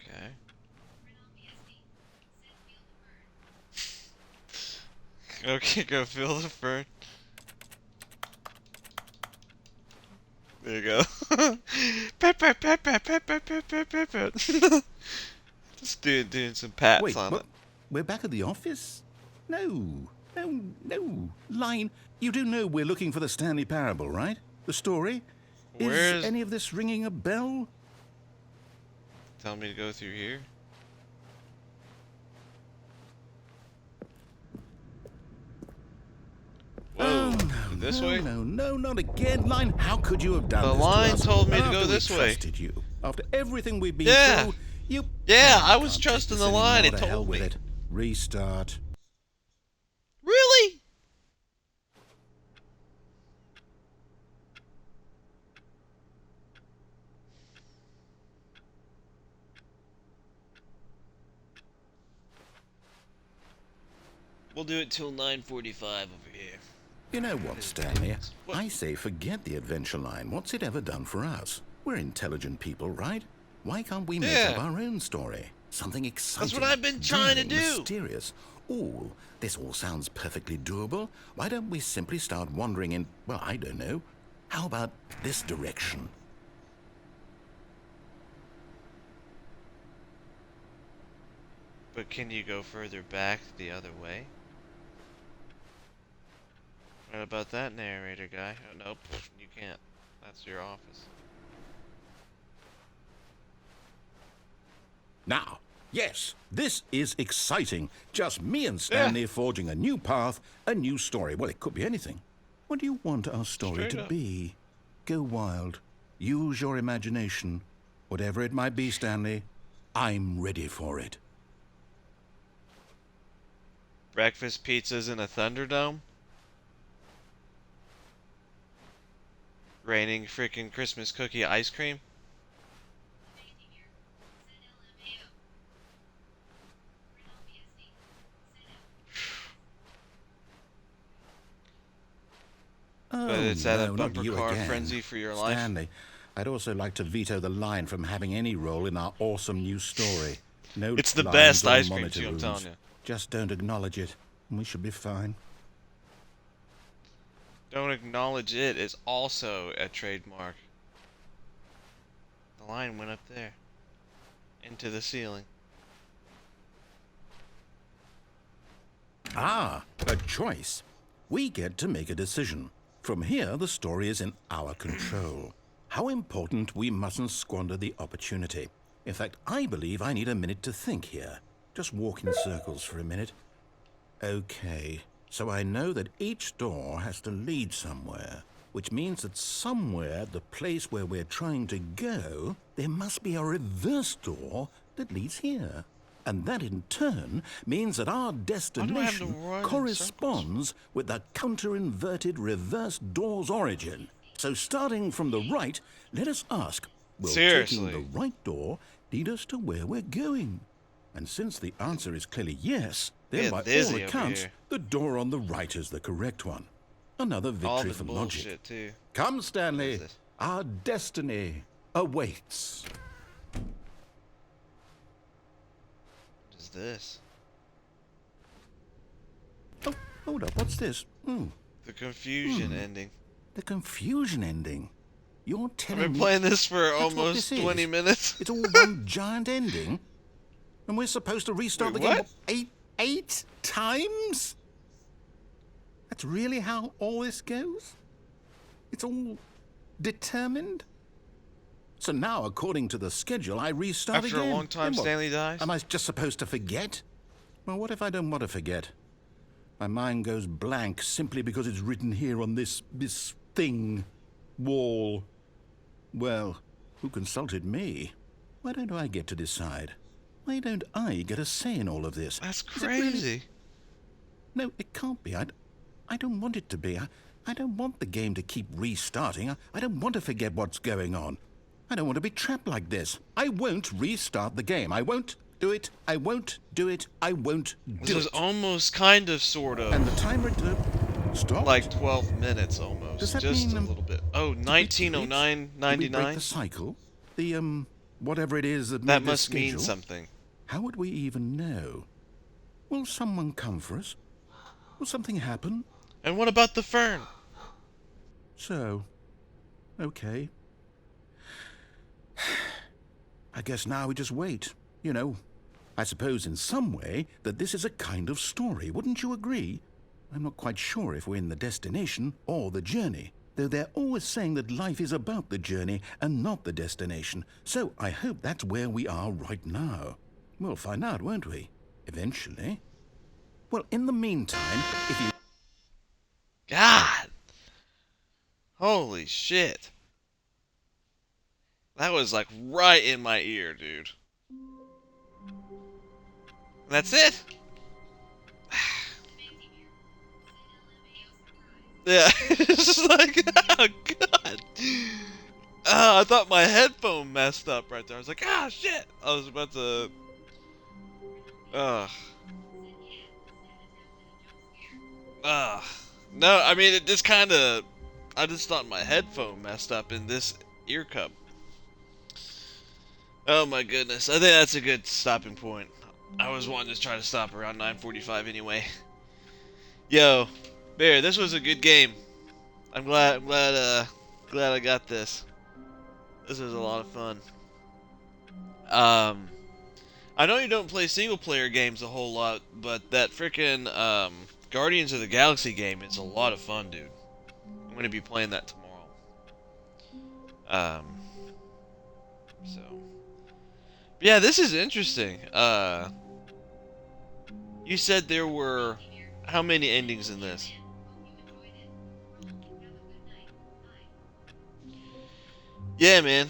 [SPEAKER 2] Okay. Okay, go feel the fern. There you go. Pat, pat, pat, pat, pat, pat, pat, pat, pat, pat. Just doing some pats
[SPEAKER 1] Wait,
[SPEAKER 2] on
[SPEAKER 1] what?
[SPEAKER 2] it.
[SPEAKER 1] We're back at the office? No. Line, you do know we're looking for the Stanley Parable, right? The story?
[SPEAKER 2] Where's-
[SPEAKER 1] Is any of this ringing a bell?
[SPEAKER 2] Tell me to go through here. Whoa, this way?
[SPEAKER 1] No, not again. Line, how could you have done
[SPEAKER 2] The
[SPEAKER 1] this to
[SPEAKER 2] line
[SPEAKER 1] us?
[SPEAKER 2] told me to
[SPEAKER 1] After
[SPEAKER 2] go
[SPEAKER 1] we
[SPEAKER 2] this way.
[SPEAKER 1] trusted you. After everything we've been
[SPEAKER 2] Yeah.
[SPEAKER 1] through, you...
[SPEAKER 2] Yeah, I was
[SPEAKER 1] can't take
[SPEAKER 2] trusting
[SPEAKER 1] this
[SPEAKER 2] the line.
[SPEAKER 1] anymore.
[SPEAKER 2] It
[SPEAKER 1] To hell
[SPEAKER 2] told
[SPEAKER 1] with
[SPEAKER 2] me.
[SPEAKER 1] it. Restart.
[SPEAKER 2] Really? We'll do it till 9:45 over here.
[SPEAKER 1] You know what, Stanley?
[SPEAKER 2] What?
[SPEAKER 1] I say forget the adventure line. What's it ever done for us? We're intelligent people, right? Why can't we make up our own story? Something exciting.
[SPEAKER 2] That's what I've been trying to do.
[SPEAKER 1] Mysterious. Oh, this all sounds perfectly doable. Why don't we simply start wandering in, well, I don't know. How about this direction?
[SPEAKER 2] But can you go further back the other way? What about that narrator guy? Oh, nope, you can't. That's your office.
[SPEAKER 1] Now, yes, this is exciting. Just me and Stanley forging a new path, a new story. Well, it could be anything. What do you want our story to be? Go wild. Use your imagination. Whatever it might be, Stanley, I'm ready for it.
[SPEAKER 2] Breakfast pizzas in a Thunderdome? Raining freaking Christmas cookie ice cream?
[SPEAKER 1] Oh,
[SPEAKER 2] But it's at a
[SPEAKER 1] no, not
[SPEAKER 2] bumper
[SPEAKER 1] you
[SPEAKER 2] car
[SPEAKER 1] again.
[SPEAKER 2] frenzy for your life?
[SPEAKER 1] Stanley, I'd also like to veto the line from having any role in our awesome new story. No
[SPEAKER 2] It's the
[SPEAKER 1] lines
[SPEAKER 2] best
[SPEAKER 1] or
[SPEAKER 2] ice cream
[SPEAKER 1] monitor
[SPEAKER 2] too, I'm
[SPEAKER 1] rooms.
[SPEAKER 2] telling you.
[SPEAKER 1] Just don't acknowledge it, and we should be fine.
[SPEAKER 2] Don't acknowledge it is also a trademark. The line went up there. Into the ceiling.
[SPEAKER 1] Ah, a choice. We get to make a decision. From here, the story is in our control. How important we mustn't squander the opportunity. In fact, I believe I need a minute to think here. Just walk in circles for a minute. Okay, so I know that each door has to lead somewhere, which means that somewhere, the place where we're trying to go, there must be a reverse door that leads here. And that in turn means that our destination corresponds with the counter-inverted reverse door's origin. So starting from the right, let us ask, will taking the right door lead us to where we're going? And since the answer is clearly yes, then by all accounts, the door on the right is the correct one. Another victory for logic.
[SPEAKER 2] Too.
[SPEAKER 1] Come, Stanley, our destiny awaits.
[SPEAKER 2] What is this?
[SPEAKER 1] Oh, hold up, what's this?
[SPEAKER 2] The confusion ending.
[SPEAKER 1] The confusion ending? You're telling me...
[SPEAKER 2] I've been playing this for almost 20 minutes.
[SPEAKER 1] It's all one giant ending? And we're supposed to restart the game eight times? That's really how all this goes? It's all determined? So now, according to the schedule, I restart again.
[SPEAKER 2] After a long time, Stanley dies?
[SPEAKER 1] Am I just supposed to forget? Well, what if I don't want to forget? My mind goes blank simply because it's written here on this thing, wall. Well, who consulted me? Why don't I get to decide? Why don't I get a say in all of this?
[SPEAKER 2] That's crazy.
[SPEAKER 1] Really? No, it can't be. I don't want it to be. I don't want the game to keep restarting. I don't want to forget what's going on. I don't want to be trapped like this. I won't restart the game. I won't do it. I won't do it. I won't do it.
[SPEAKER 2] This was almost kind of, sort of.
[SPEAKER 1] And the timer stopped?
[SPEAKER 2] Like 12 minutes almost.
[SPEAKER 1] Does that
[SPEAKER 2] just
[SPEAKER 1] mean,
[SPEAKER 2] a little bit. Oh, 1909.99?
[SPEAKER 1] Did we break the cycle? The, whatever it is that
[SPEAKER 2] That
[SPEAKER 1] made
[SPEAKER 2] must
[SPEAKER 1] the schedule?
[SPEAKER 2] mean something.
[SPEAKER 1] How would we even know? Will someone come for us? Will something happen?
[SPEAKER 2] And what about the fern?
[SPEAKER 1] So, okay. I guess now we just wait. You know, I suppose in some way that this is a kind of story. Wouldn't you agree? I'm not quite sure if we're in the destination or the journey, though they're always saying that life is about the journey and not the destination. So I hope that's where we are right now. We'll find out, won't we? Eventually. Well, in the meantime, if you...
[SPEAKER 2] God! Holy shit. That was like right in my ear, dude. That's it? Yeah, it's just like, oh god. I thought my headphone messed up right there. I was like, ah, shit. I was about to... Ugh. Ugh. No, I mean, it just kind of... I just thought my headphone messed up in this ear cup. Oh my goodness. I think that's a good stopping point. I was wanting to try to stop around 9:45 anyway. Yo, Bear, this was a good game. Glad I got this. This was a lot of fun. Um, I know you don't play single player games a whole lot, but that freaking Guardians of the Galaxy game is a lot of fun, dude. I'm gonna be playing that tomorrow. Um, so yeah, this is interesting. You said there were how many endings in this? Yeah, man.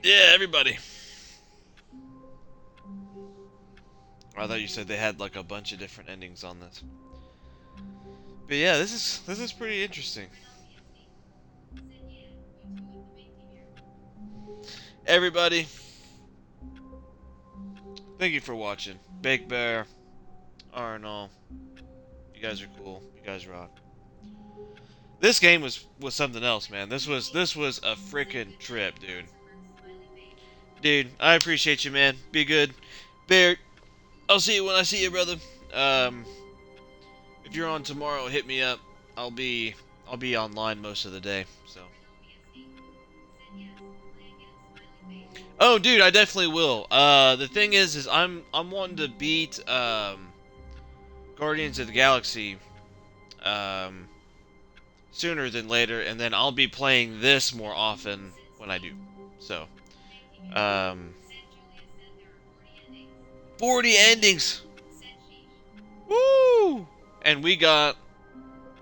[SPEAKER 2] Yeah, everybody. I thought you said they had like a bunch of different endings on this. But yeah, this is pretty interesting. Everybody, thank you for watching. Big Bear, Arnold, you guys are cool. You guys rock. This game was something else, man. This was a freaking trip, dude. Dude, I appreciate you, man. Be good. Bear, I'll see you when I see you, brother. Um, if you're on tomorrow, hit me up. I'll be online most of the day. So. Oh, dude, I definitely will. The thing is I'm wanting to beat Guardians of the Galaxy um sooner than later, and then I'll be playing this more often when I do. So, um, 40 endings. Woo! And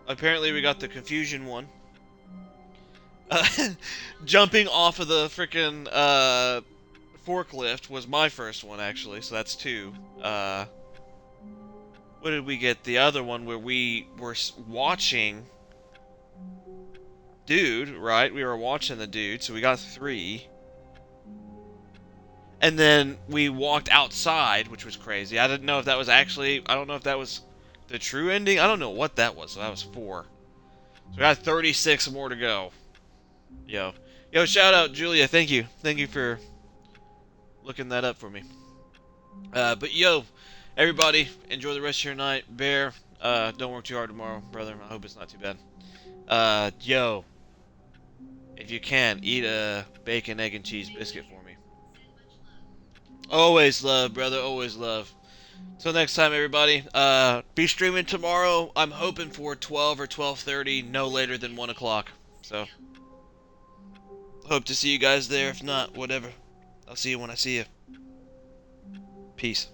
[SPEAKER 2] apparently we got the confusion one. Uh, jumping off of the freaking forklift was my first one, actually, so that's two. What did we get? The other one where we were watching dude, right? We were watching the dude, so we got three. And then we walked outside, which was crazy. I didn't know if that was actually... I don't know if that was the true ending. I don't know what that was, so that was 4. So we got 36 more to go. Yo. Yo, shout out, Julia. Thank you. Thank you for looking that up for me. But yo, everybody, enjoy the rest of your night. Bear, don't work too hard tomorrow, brother. I hope it's not too bad. Yo, if you can, eat a bacon, egg, and cheese biscuit for me. Always love, brother. Always love. Till next time, everybody. Be streaming tomorrow. I'm hoping for 12 or 12:30, no later than 1 o'clock. So, hope to see you guys there. If not, whatever. I'll see you when I see you. Peace.